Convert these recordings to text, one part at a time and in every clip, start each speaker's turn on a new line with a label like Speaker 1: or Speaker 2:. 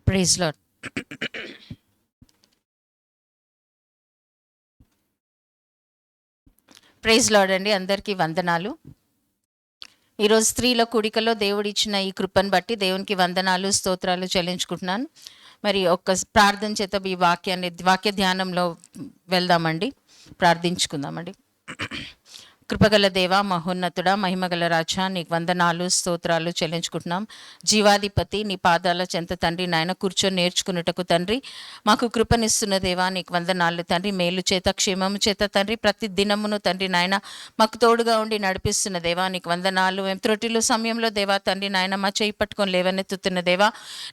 Speaker 1: Praise lord. Praise lord అండి. అందరికీ వందనాలు. ఈరోజు స్త్రీల కూడికలో దేవుడు ఇచ్చిన ఈ కృపను బట్టి దేవునికి వందనాలు, స్తోత్రాలు చెల్లించుకుంటున్నాను. మరి ఒక్క ప్రార్థన చేత ఈ వాక్య ధ్యానంలో వెళ్దామండి, ప్రార్థించుకుందామండి. కృపగల దేవ, మహోన్నతుడా, మహిమగల రాజా, నీకు వందనాలు, స్తోత్రాలు చెల్లించుకుంటున్నాం. జీవాధిపతి, నీ పాదాల చెంత తండ్రి నాయన కూర్చొని నేర్చుకున్నటకు తండ్రి మాకు కృపనిస్తున్న దేవా, నీకు వందనాలు తండ్రి. మేలు చేత క్షేమము చేత తండ్రి ప్రతి దినమును తండ్రి నాయన మాకు తోడుగా ఉండి నడిపిస్తున్న దేవా, నీకు వందనాలు. మేము త్రొట్టిలో సమయంలో దేవా తండ్రి నాయన మా చేయి పట్టుకొని లేవనెత్తుతున్న దేవా,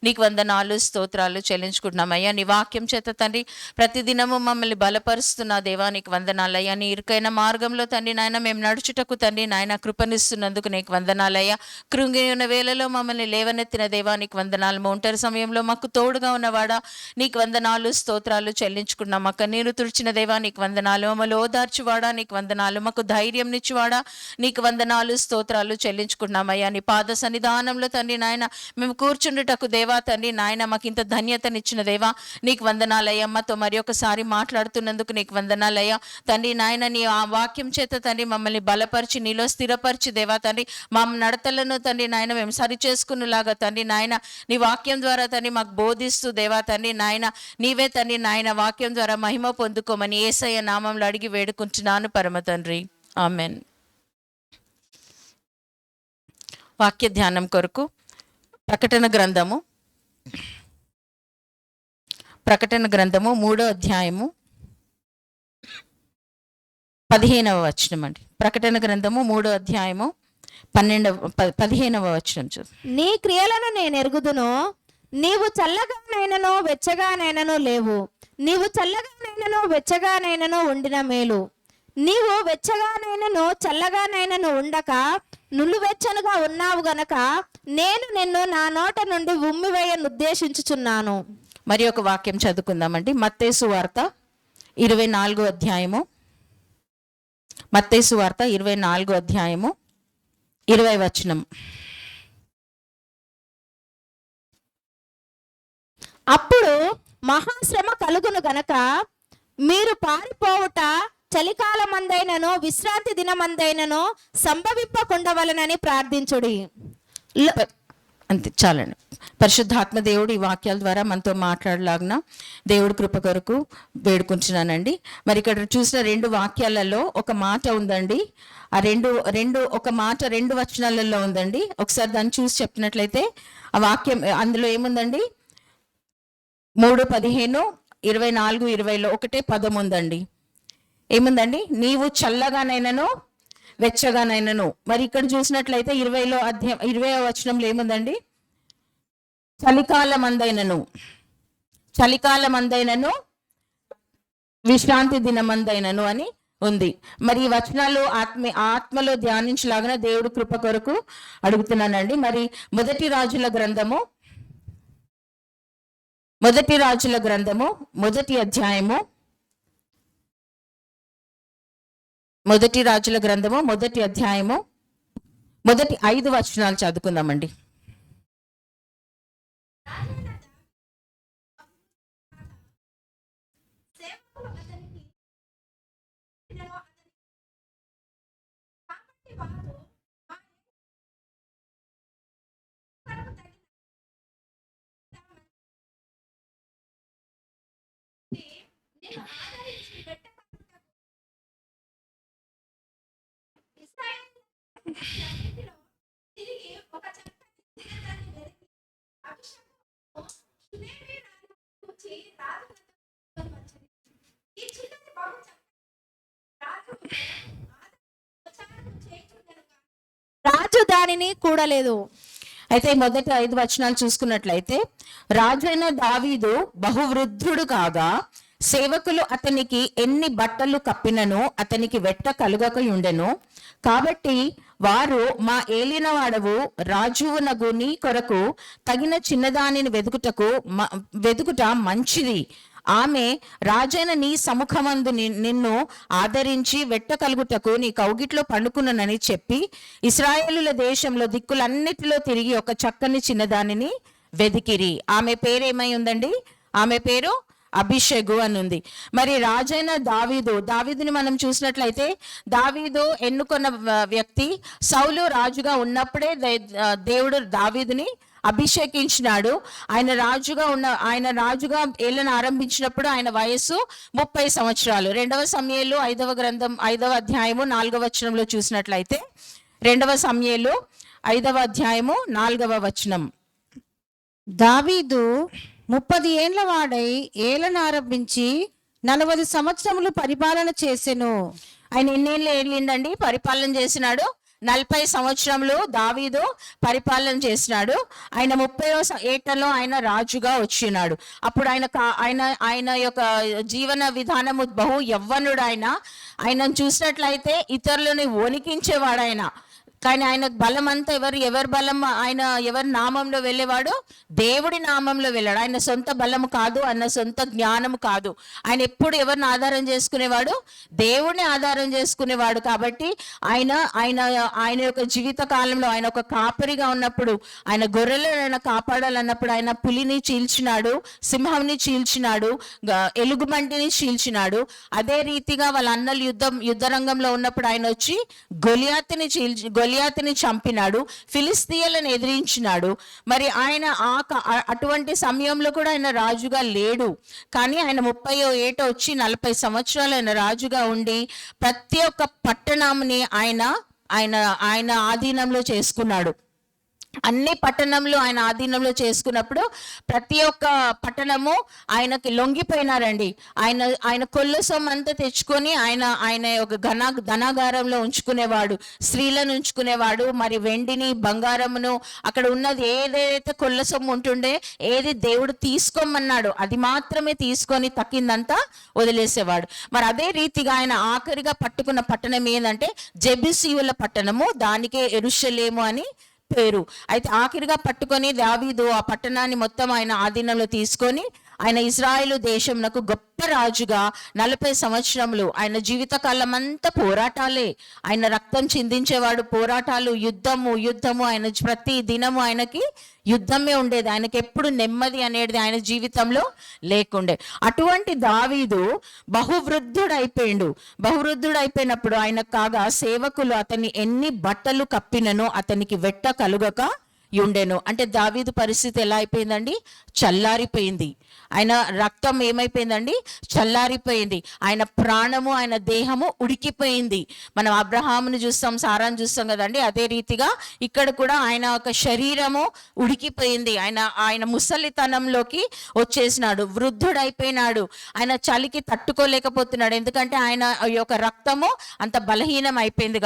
Speaker 1: నీకు వందనాలు, స్తోత్రాలు చెల్లించుకుంటున్నాం అయ్యా. నీ వాక్యం చేత తండ్రి ప్రతి దినము మమ్మల్ని బలపరుస్తున్న దేవా, నీకు వందనాలు అయ్యా. నీ ఇరుకైన మార్గంలో తండ్రి నాయన మేము నడుచుటకు తండ్రి నాయన కృపనిస్తున్నందుకు నీకు వందనాలయ్యా. కృంగి ఉన్న వేళలో మమ్మల్ని లేవనెత్తిన దేవా, నీకు వందనాలు. ఒంటరి సమయంలో మాకు తోడుగా ఉన్నవాడా, నీకు వందనాలు, స్తోత్రాలు చెల్లించుకున్నాం. మాకు నీరు తుడిచిన దేవా, నీకు వందనాలు. మమ్మల్ని ఓదార్చువాడా, నీకు వందనాలు. మాకు ధైర్యం నిచ్చువాడా, నీకు వందనాలు, స్తోత్రాలు చెల్లించుకున్నామయ్యా. నీ పాద సన్నిధానంలో తండ్రి నాయన మేము కూర్చుండుటకు దేవా తండ్రి నాయన మాకు ఇంత ధన్యతనిచ్చిన దేవా, నీకు వందనాలయ్యా. అమ్మతో మరి ఒకసారి మాట్లాడుతున్నందుకు నీకు వందనాలయ్యా తండ్రి నాయన. నీ ఆ వాక్యం చేత తండ్రి మమ్మల్ని బలపరిచి నీలో స్థిరపరిచి దేవా తండ్రి మా నడతలను తండ్రి నాయన మేము సరి చేసుకునేలాగా తండ్రి నాయన నీ వాక్యం ద్వారా తండ్రి మాకు బోధిస్తూ దేవా తండ్రి నాయన నీవే తండ్రి నాయన వాక్యం ద్వారా మహిమ పొందుకోమని యేసయ్య నామంలో అడిగి వేడుకుంటున్నాను పరమ తండ్రి, ఆమెన్. వాక్య ధ్యానం కొరకు ప్రకటన గ్రంథము 3వ అధ్యాయము 15వ వచనం అండి. ప్రకటన గ్రంథము 3వ అధ్యాయము 15వ వచనం చూ.
Speaker 2: నీ క్రియలను నేను ఎరుగుదును, నీవు చల్లగానైనను వెచ్చగానైనను లేవు. నీవు చల్లగానైనను వెచ్చగానైనను ఉండిన మేలు. నీవు వెచ్చగానైనను చల్లగానైనను ఉండక నులువెచ్చనుగా ఉన్నావు గనక నేను నిన్ను నా నోట నుండి ఉమ్మివేయనుద్దేశించుచున్నాను.
Speaker 1: మరి ఒక వాక్యం చదువుకుందామండి. మత్తయి సువార్త 24వ అధ్యాయము. మత్తయి సువార్త 24వ అధ్యాయము 20వ వచనం.
Speaker 2: అప్పుడు మహాశ్రమ కలుగును గనక మీరు పారిపోవుట చలికాలమందైనను విశ్రాంతి దినమందైనను సంభవింపకుండవలనని ప్రార్థించుడి.
Speaker 1: అంతే చాలండి. పరిశుద్ధాత్మ దేవుడు ఈ వాక్యాల ద్వారా మనతో మాట్లాడలాగిన దేవుడు కృప కొరకు వేడుకుంటున్నానండి. మరి ఇక్కడ చూసిన 2 వాక్యాలలో ఒక మాట ఉందండి. ఆ రెండు ఒక మాట 2 వచనాలలో ఉందండి. ఒకసారి దాన్ని చూసి చెప్పినట్లయితే ఆ వాక్యం అందులో ఏముందండి? 3:15, 24, 20లో ఒకటే పదం ఉందండి. ఏముందండి? నీవు చల్లగానైనను వెచ్చగానైనను. మరి ఇక్కడ చూసినట్లయితే 20వ వచనంలో ఏముందండి? చలికాలమందైనను విశ్రాంతి దినమందైనను అని ఉంది. మరి ఈ వచనాలు ఆత్మలో ధ్యానించలాగిన దేవుడు కృప కొరకు అడుగుతున్నానండి. మరి మొదటి రాజుల గ్రంథము మొదటి అధ్యాయము మొదటి 5 వచనాలు చదువుకుందామండి.
Speaker 2: రాజు దానిని కూడలేదు.
Speaker 1: అయితే మొదటి 5 వచనాలు చూసుకున్నట్లయితే, రాజైన దావీదు బహువృద్ధుడు కాగా సేవకులు అతనికి ఎన్ని బట్టలు కప్పినను అతనికి వెట్ట కలుగక ఉండెను. కాబట్టి వారు, మా ఏలినవాడవు రాజువునగు నీ కొరకు తగిన చిన్నదానిని వెదుకుట మంచిది, ఆమె రాజైన నీ సముఖమందు నిన్ను ఆదరించి వెట్ట కలుగుటకు నీ కౌగిట్లో పండుకున్ననని చెప్పి ఇశ్రాయేలుల దేశంలో దిక్కులన్నిటిలో తిరిగి ఒక చక్కని చిన్నదానిని వెదికిరి. ఆమె పేరు ఏమై ఉందండి? ఆమె పేరు అభిషేగు అని ఉంది. మరి రాజైన దావీదుని మనం చూసినట్లయితే దావీదు ఎన్నుకున్న వ్యక్తి. సౌలు రాజుగా ఉన్నప్పుడే దేవుడు దావీదుని అభిషేకించినాడు. ఆయన రాజుగా ఏలన ఆరంభించినప్పుడు ఆయన వయస్సు 30 సంవత్సరాలు. 2 సమూయేలు 5వ గ్రంథం 5వ అధ్యాయము 4వ వచనంలో చూసినట్లయితే 2 సమూయేలు 5వ అధ్యాయము 4వ వచనం.
Speaker 2: దావీదు 30 ఏండ్ల వాడై ఏలన ఆరంభించి 40 సంవత్సరములు పరిపాలన చేసెను.
Speaker 1: ఆయన ఎన్నేళ్ళు ఏళ్ళిండండి పరిపాలన చేసినాడు? 40 సంవత్సరంలో దావీదు పరిపాలన చేసినాడు. ఆయన 30వ ఏటలో ఆయన రాజుగా వచ్చినాడు. అప్పుడు ఆయన యొక్క జీవన విధానము బహు యవ్వనుడు. ఆయనను చూసినట్లయితే ఇతరులని వణికించేవాడు ఆయన. కానీ ఆయన బలం అంతా ఎవరి బలం? ఆయన ఎవరి నామంలో వెళ్ళేవాడు? దేవుడి నామంలో వెళ్ళాడు. ఆయన సొంత బలము కాదు, ఆయన సొంత జ్ఞానము కాదు. ఆయన ఎప్పుడు ఎవరిని ఆధారం చేసుకునేవాడు? దేవుడిని ఆధారం చేసుకునేవాడు. కాబట్టి ఆయన యొక్క జీవిత కాలంలో ఆయన ఒక కాపరిగా ఉన్నప్పుడు, ఆయన గొర్రెలను కాపాడాలన్నప్పుడు ఆయన పులిని చీల్చినాడు, సింహంని చీల్చినాడు, ఎలుగుబంటిని చీల్చినాడు. అదే రీతిగా వాళ్ళ అన్నలు యుద్ధ రంగంలో ఉన్నప్పుడు ఆయన వచ్చి గొలియాతుని చంపినాడు, ఫిలిస్తీయులను ఎదిరించినాడు. మరి ఆయన అటువంటి సమయంలో కూడా ఆయన రాజుగా లేడు. కానీ ఆయన 30వ ఏట వచ్చి 40 సంవత్సరాలు ఆయన రాజుగా ఉండి ప్రతి ఒక్క పట్టణంని ఆయన ఆధీనంలో చేసుకున్నాడు. అన్ని పట్టణంలో ఆయన ఆధీనంలో చేసుకున్నప్పుడు ప్రతి ఒక్క పట్టణము ఆయనకి లొంగిపోయినారండి. ఆయన కొల్ల సొమ్ము అంతా తెచ్చుకొని ఆయన ఒక ధనాగారంలో ఉంచుకునేవాడు, స్త్రీలను ఉంచుకునేవాడు. మరి వెండిని బంగారమును అక్కడ ఉన్నది ఏదైతే కొల్ల సొమ్ము ఉంటుండే, ఏది దేవుడు తీసుకోమన్నాడు అది మాత్రమే తీసుకొని తక్కిందంతా వదిలేసేవాడు. మరి అదే రీతిగా ఆయన ఆఖరిగా పట్టుకున్న పట్టణం ఏంటంటే జెబూసీయుల పట్టణము, దానికే యెరూషలేము అని పేరు. అయితే ఆఖరిగా పట్టుకొని దావీదు ఆ పట్టణాన్ని మొత్తం ఆయన ఆధీనంలో తీసుకొని ఆయన ఇశ్రాయేలు దేశంనకు గొప్ప రాజుగా 40 సంవత్సరములు ఆయన జీవితకాలం అంతా పోరాటాలే. ఆయన రక్తం చిందించేవాడు, పోరాటాలు, యుద్ధము. ఆయన ప్రతి దినము ఆయనకి యుద్ధమే ఉండేది. ఆయనకి ఎప్పుడు నెమ్మది అనేది ఆయన జీవితంలో లేకుండే. అటువంటి దావీదు బహువృద్ధుడైపోయినప్పుడు ఆయన కాగా సేవకులు అతన్ని ఎన్ని బట్టలు కప్పినను అతనికి వెట్ట కలుగక ఉండెను. అంటే దావీదు పరిస్థితి ఎలా అయిపోయిందండి? చల్లారిపోయింది. ఆయన రక్తం ఏమైపోయిందండి? చల్లారిపోయింది. ఆయన ప్రాణము, ఆయన దేహము ఉడికిపోయింది. మనం అబ్రహామును చూస్తాం, సారాను చూస్తాం కదండి. అదే రీతిగా ఇక్కడ కూడా ఆయన ఒక శరీరము ఉడికిపోయింది. ఆయన ముసలితనంలోకి వచ్చేసినాడు, వృద్ధుడైపోయినాడు. ఆయన చలికి తట్టుకోలేకపోతున్నాడు. ఎందుకంటే ఆయన యొక్క రక్తము అంత బలహీనం అయిపోయింది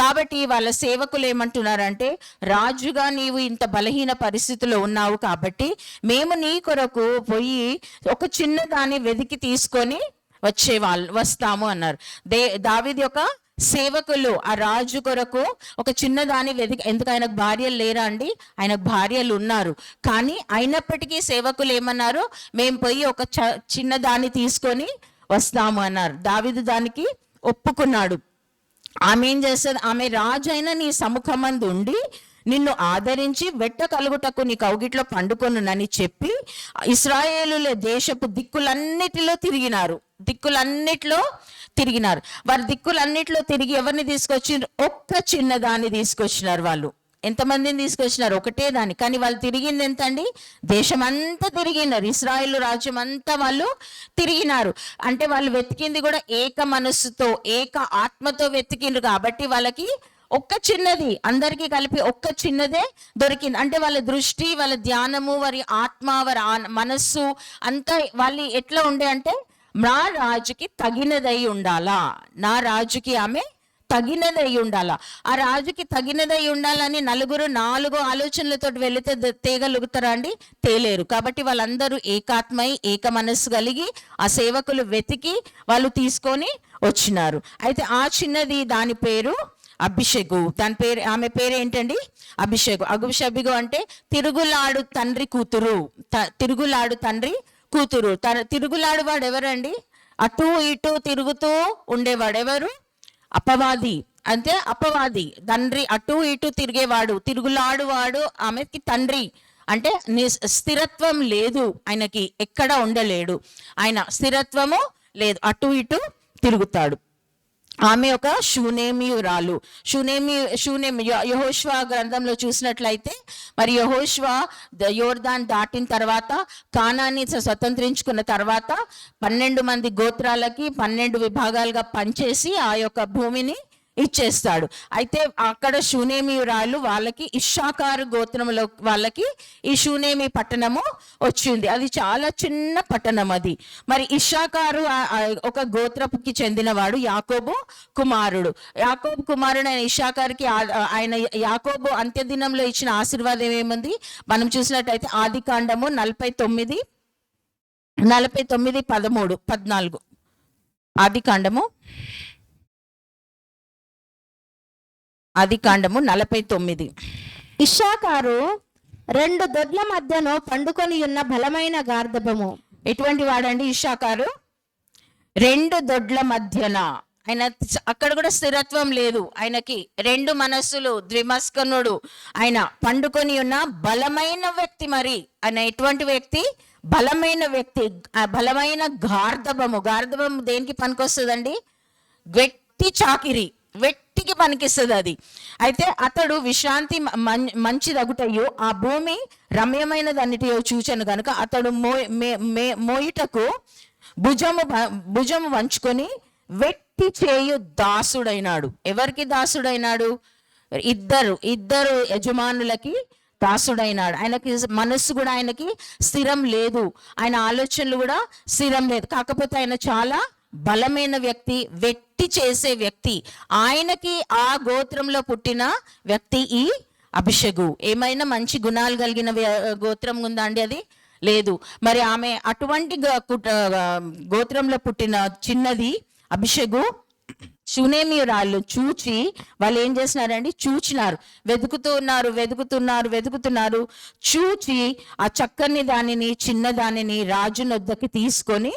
Speaker 1: కాబట్టి వాళ్ళ సేవకులు ఏమంటున్నారంటే, రాజుగా నీవు ఇంత బలహీన పరిస్థితిలో ఉన్నావు కాబట్టి మేము నీ కొరకు పోయి ఒక చిన్న దాన్ని వెతికి తీసుకొని వస్తాము అన్నారు. దావీదు యొక్క సేవకులు ఆ రాజు కొరకు ఒక చిన్నదాన్ని ఎందుకు ఆయనకు భార్యలు లేరా అండి? ఆయనకు భార్యలు ఉన్నారు. కానీ అయినప్పటికీ సేవకులు ఏమన్నారు? మేము పోయి ఒక చిన్నదాన్ని తీసుకొని వస్తాము అన్నారు. దావీదు దానికి ఒప్పుకున్నాడు. ఆమె ఏం చేస్తుంది? ఆమె రాజు అయిన నీ సముఖమందు ఉండి నిన్ను ఆదరించి వెట్ట కలుగుటకు నీ కౌగిట్లో పండుకొనునని చెప్పి ఇశ్రాయేలుల దేశపు దిక్కులన్నిటిలో తిరిగినారు. వారి దిక్కులన్నిటిలో తిరిగి ఎవరిని తీసుకొచ్చిండ్రు? ఒక్క చిన్నదాన్ని తీసుకొచ్చినారు. వాళ్ళు ఎంతమందిని తీసుకొచ్చినారు? ఒకటే దాన్ని. కానీ వాళ్ళు తిరిగింది ఎంత అండి? దేశమంతా తిరిగినారు. ఇశ్రాయేలు రాజ్యం అంతా వాళ్ళు తిరిగినారు. అంటే వాళ్ళు వెతికింది కూడా ఏక మనస్సుతో, ఏక ఆత్మతో వెతికిండ్రు. కాబట్టి వాళ్ళకి ఒక్క చిన్నది, అందరికీ కలిపి ఒక్క చిన్నదే దొరికింది. అంటే వాళ్ళ దృష్టి, వాళ్ళ ధ్యానము, వారి ఆత్మ, వారి మనస్సు అంతా వాళ్ళు ఎట్లా ఉండే అంటే, నా రాజుకి తగినదై ఉండాలా, నా రాజుకి ఆమె తగినదై ఉండాలా. ఆ రాజుకి తగినదై ఉండాలని 4 ఆలోచనలతో వెళితే తేగలుగుతారా అండి? తేలేరు. కాబట్టి వాళ్ళందరూ ఏకాత్మై ఏక మనస్సు కలిగి ఆ సేవకులు వెతికి వాళ్ళు తీసుకొని వచ్చినారు. అయితే ఆ చిన్నది దాని పేరు అభిషేకు. ఆమె పేరు ఏంటండి? అభిషేకు అంటే తిరుగులాడు తండ్రి కూతురు. తన తిరుగులాడువాడు ఎవరండి? అటు ఇటు తిరుగుతూ ఉండేవాడు ఎవరు? అపవాది. అంటే అపవాది తండ్రి, అటు ఇటు తిరిగేవాడు, తిరుగులాడువాడు ఆమెకి తండ్రి. అంటే స్థిరత్వం లేదు ఆయనకి, ఎక్కడ ఉండలేడు ఆయన, స్థిరత్వము లేదు, అటు ఇటు తిరుగుతాడు. ఆమె ఒక షూనేమియురాలు. యెహోషువ గ్రంథంలో చూసినట్లయితే మరి యెహోషువ యోర్దాన్ దాటిన తర్వాత, కానాన్ని స్వతంత్రించుకున్న తర్వాత 12 మంది గోత్రాలకి 12 విభాగాలుగా పంచేసి ఆ యొక్క భూమిని ఇచ్చేస్తాడు. అయితే అక్కడ షూనేమియురాలు వాళ్ళకి, ఇశ్శాఖారు గోత్రంలో వాళ్ళకి ఈ షూనేమి పట్టణము వచ్చింది. అది చాలా చిన్న పట్టణం అది. మరి ఇశ్శాఖారు ఒక గోత్రపుకి చెందినవాడు, యాకోబు కుమారుడు. యాకోబు కుమారుడు అయిన ఇశ్శాఖారుకి ఆయన యాకోబు అంత్యదినంలో ఇచ్చిన ఆశీర్వాదం ఏముంది మనం చూసినట్టయితే ఆదికాండము 49 13 14. ఆదికాండము 49.
Speaker 2: ఇశ్శాఖారు 2 దొడ్ల మధ్యను పండుకొని ఉన్న బలమైన గార్ధబము.
Speaker 1: ఎటువంటి వాడండి ఇశ్శాఖారు? 2 దొడ్ల మధ్యన. ఆయన అక్కడ కూడా స్థిరత్వం లేదు ఆయనకి, 2 మనస్సులు, ద్విమస్కనుడు. ఆయన పండుకొని ఉన్న బలమైన వ్యక్తి. మరి ఆయన ఎటువంటి వ్యక్తి? బలమైన వ్యక్తి, బలమైన గార్ధబము. గార్ధబము దేనికి పనికొస్తుందండి? వెట్టి చాకిరి, వెట్టికి పనికిస్తుంది అది. అయితే అతడు విశ్రాంతి మంచిదగుటయో ఆ భూమి రమ్యమైనదన్నిటియో చూచెను గనుక అతడు మోయుటకు భుజము వంచుకొని వెట్టి చేయు దాసుడైనాడు. ఎవరికి దాసుడైనాడు? ఇద్దరు యజమానులకి దాసుడైనాడు. ఆయనకి మనస్సు కూడా ఆయనకి స్థిరం లేదు, ఆయన ఆలోచనలు కూడా స్థిరం లేదు. కాకపోతే ఆయన చాలా బలమైన వ్యక్తి, వెట్టి చేసే వ్యక్తి. ఆయనకి ఆ గోత్రంలో పుట్టిన వ్యక్తి ఈ అభిషగు. ఏమైనా మంచి గుణాలు కలిగిన గోత్రం ఉందా అండి? అది లేదు. మరి ఆమె అటువంటి గోత్రంలో పుట్టిన చిన్నది అభిషగు. షూనేమియురాళ్ళు చూచి వాళ్ళు ఏం చేసినారండి? చూచినారు, వెతుకుతున్నారు. చూచి ఆ చక్కని దానిని, చిన్నదానిని రాజునొద్దకి తీసుకొని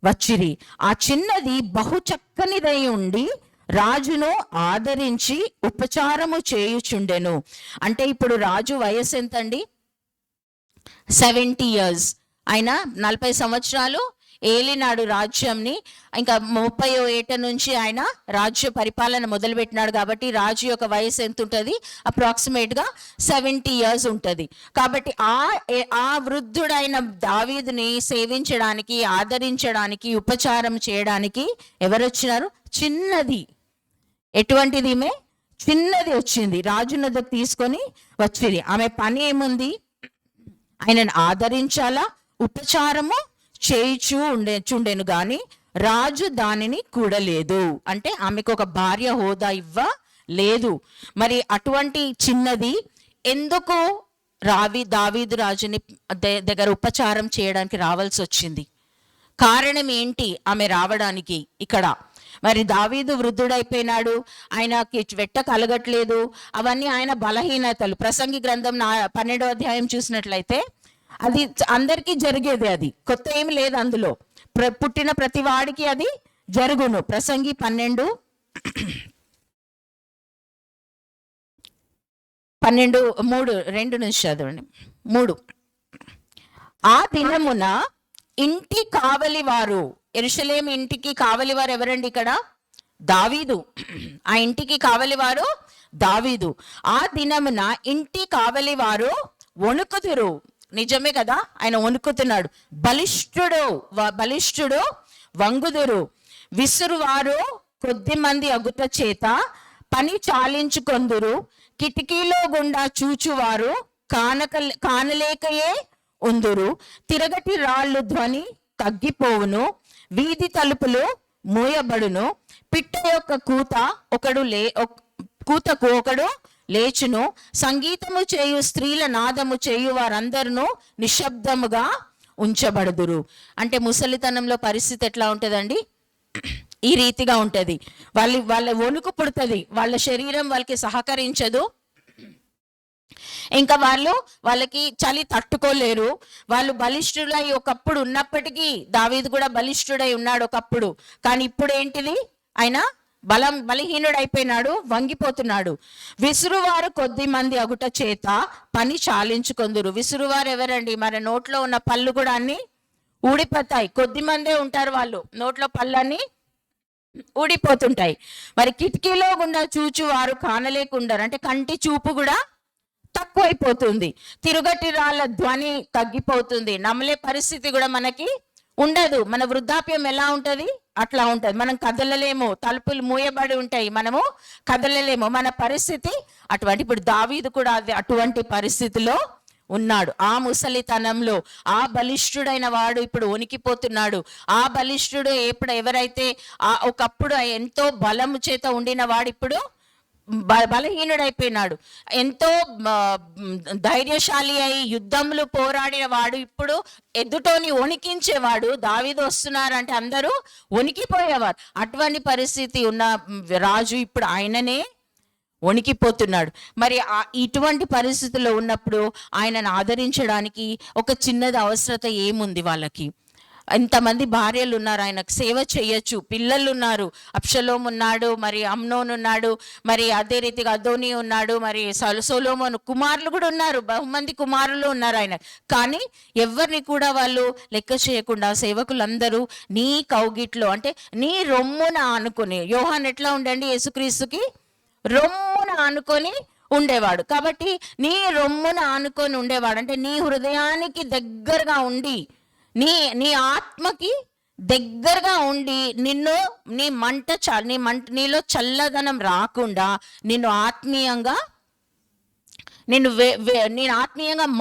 Speaker 1: వచ్చిరి. ఆ చిన్నది బహు చక్కనిదై ఉండి రాజును ఆదరించి ఉపచారము చేయుచుండెను. అంటే ఇప్పుడు రాజు వయసు ఎంతండి? 70 years. ఆయన 40 సంవత్సరాలు ఏలినాడు రాజ్యంని. ఇంకా 30వ ఏట నుంచి ఆయన రాజ్య పరిపాలన మొదలుపెట్టినాడు. కాబట్టి రాజు యొక్క వయసు ఎంత ఉంటుంది? అప్రాక్సిమేట్గా 70 years ఉంటుంది. కాబట్టి ఆ వృద్ధుడైన దావీదుని సేవించడానికి, ఆదరించడానికి, ఉపచారం చేయడానికి ఎవరు వచ్చినారు? చిన్నది. ఎటువంటిది? ఈమె చిన్నది వచ్చింది, రాజున దగ్గర తీసుకొని వచ్చింది. ఆమె పని ఏముంది? ఆయనను ఆదరించాలా, ఉపచారము చేయుచుండెను గాని రాజు దానిని కూడలేదు. అంటే ఆమెకు ఒక భార్య హోదా ఇవ్వలేదు. మరి అటువంటి చిన్నది ఎందుకు దావీదు రాజుని దగ్గర ఉపచారం చేయడానికి రావాల్సి వచ్చింది? కారణం ఏంటి ఆమె రావడానికి? ఇక్కడ మరి దావీదు వృద్ధుడైపోయినాడు, ఆయనకి వెట్ట కలగట్లేదు. అవన్నీ ఆయన బలహీనతలు. ప్రసంగి గ్రంథం 12వ అధ్యాయం చూసినట్లయితే అది అందరికీ జరిగేది, అది కొత్త ఏమి లేదు అందులో. పుట్టిన ప్రతి వాడికి అది జరుగును. ప్రసంగి 12:3 నుంచి చదవండి. 3. ఆ దినమున ఇంటి కావలివారు, యెరూషలేము ఇంటికి కావలివారు ఎవరండి? ఇక్కడ దావీదు. ఆ ఇంటికి కావలివారు దావీదు. ఆ దినమున ఇంటి కావలివారు వణుకుతురు. నిజమే కదా, ఆయన వణుకుతున్నాడు. బలిష్ఠుడు వంగుదురు. విసురువారు కొద్ది మంది అగుట చేత పని చాలించుకొందురు. కిటికీలో గుండా చూచువారు కానలేకయే ఉందురు. తిరగటి రాళ్ళు ధ్వని తగ్గిపోవును. వీధి తలుపులు మూయబడును. పిట్ట యొక్క కూతకు ఒకడు లేచును. సంగీతము చేయు స్త్రీల నాదము చేయు వారందరూ నిశ్శబ్దముగా ఉంచబడుదురు. అంటే ముసలితనంలో పరిస్థితి ఎట్లా ఉంటుందండి? ఈ రీతిగా ఉంటుంది. వాళ్ళ వణుకు పుడుతుంది, వాళ్ళ శరీరం వాళ్ళకి సహకరించదు. ఇంకా వాళ్ళకి చలి తట్టుకోలేరు. వాళ్ళు బలిష్ఠులై ఒకప్పుడు ఉన్నప్పటికీ, దావీదు కూడా బలిష్ఠుడై ఉన్నాడు ఒకప్పుడు. కానీ ఇప్పుడు ఏంటిది, ఆయన బలహీనుడైపోయినాడు, వంగిపోతున్నాడు. విసురువారు కొద్ది మంది అగుట చేత పని చాలించుకొందురు. విసురువారు ఎవరండి? మన నోట్లో ఉన్న పళ్ళు కూడా అన్ని ఊడిపోతాయి. కొద్ది మందే ఉంటారు, వాళ్ళు నోట్లో పళ్ళని ఊడిపోతుంటాయి. మరి కిటికీలో గుండా చూచు వారు కానలేకుండారు, అంటే కంటి చూపు కూడా తక్కువైపోతుంది. తిరుగటి రాళ్ళ ధ్వని తగ్గిపోతుంది. నమ్మలే పరిస్థితి కూడా మనకి ఉండదు. మన వృద్ధాప్యం ఎలా ఉంటది, అట్లా ఉంటది. మనం కదలలేము, తలుపులు మూయబడి ఉంటాయి, మనము కదలలేము. మన పరిస్థితి అటువంటి. ఇప్పుడు దావీదు కూడా అటువంటి పరిస్థితిలో ఉన్నాడు. ఆ ముసలితనంలో ఆ బలిష్ఠుడైన వాడు ఇప్పుడు వణికిపోతున్నాడు. ఆ బలిష్ఠుడు ఎవరైతే ఒకప్పుడు ఎంతో బలము చేత ఉండిన వాడు ఇప్పుడు బలహీనుడైపోయినాడు. ఎంతో ధైర్యశాలి అయి యుద్ధములు పోరాడిన వాడు ఇప్పుడు ఎదుటోని వణికించేవాడు. దావీదు వస్తున్నారంటే అందరూ వణికిపోయేవారు. అటువంటి పరిస్థితి ఉన్న రాజు ఇప్పుడు ఆయననే వణికిపోతున్నాడు. మరి ఇటువంటి పరిస్థితుల్లో ఉన్నప్పుడు ఆయనను ఆదరించడానికి ఒక చిన్నది అవసరత ఏముంది? వాళ్ళకి ఎంతమంది భార్యలు ఉన్నారు, ఆయనకు సేవ చేయొచ్చు, పిల్లలు ఉన్నారు. అబ్షలోము ఉన్నాడు, మరి అమ్నోన్ ఉన్నాడు, మరి అదే రీతిగా అదోని ఉన్నాడు, మరి సొలొమోను కుమారులు కూడా ఉన్నారు, బహుమంది కుమారులు ఉన్నారు ఆయన. కానీ ఎవరిని కూడా వాళ్ళు లెక్క చేయకుండా సేవకులందరూ నీ కౌగిట్లో, అంటే నీ రొమ్మున ఆనుకొని, యోహాన్ ఎట్లా ఉండండి, యేసుక్రీస్తుకి రొమ్మున ఆనుకొని ఉండేవాడు. కాబట్టి నీ రొమ్మున ఆనుకొని ఉండేవాడు అంటే నీ హృదయానికి దగ్గరగా ఉండి, నీ ఆత్మకి దగ్గరగా ఉండి, నీలో చల్లదనం రాకుండా నేను ఆత్మీయంగా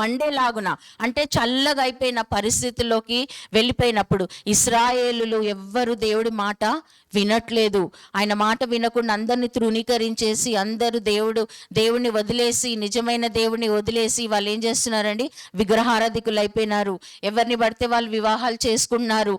Speaker 1: మండేలాగున, అంటే చల్లగా అయిపోయిన పరిస్థితుల్లోకి వెళ్ళిపోయినప్పుడు ఇశ్రాయేలులు ఎవ్వరు దేవుడి మాట వినట్లేదు. ఆయన మాట వినకుండా అందరిని తృణీకరించేసి, అందరూ దేవుడిని వదిలేసి, నిజమైన దేవుడిని వదిలేసి వాళ్ళు ఏం చేస్తున్నారండి, విగ్రహారాధికులు అయిపోయినారు. ఎవరిని పడితే వాళ్ళు వివాహాలు చేసుకున్నారు.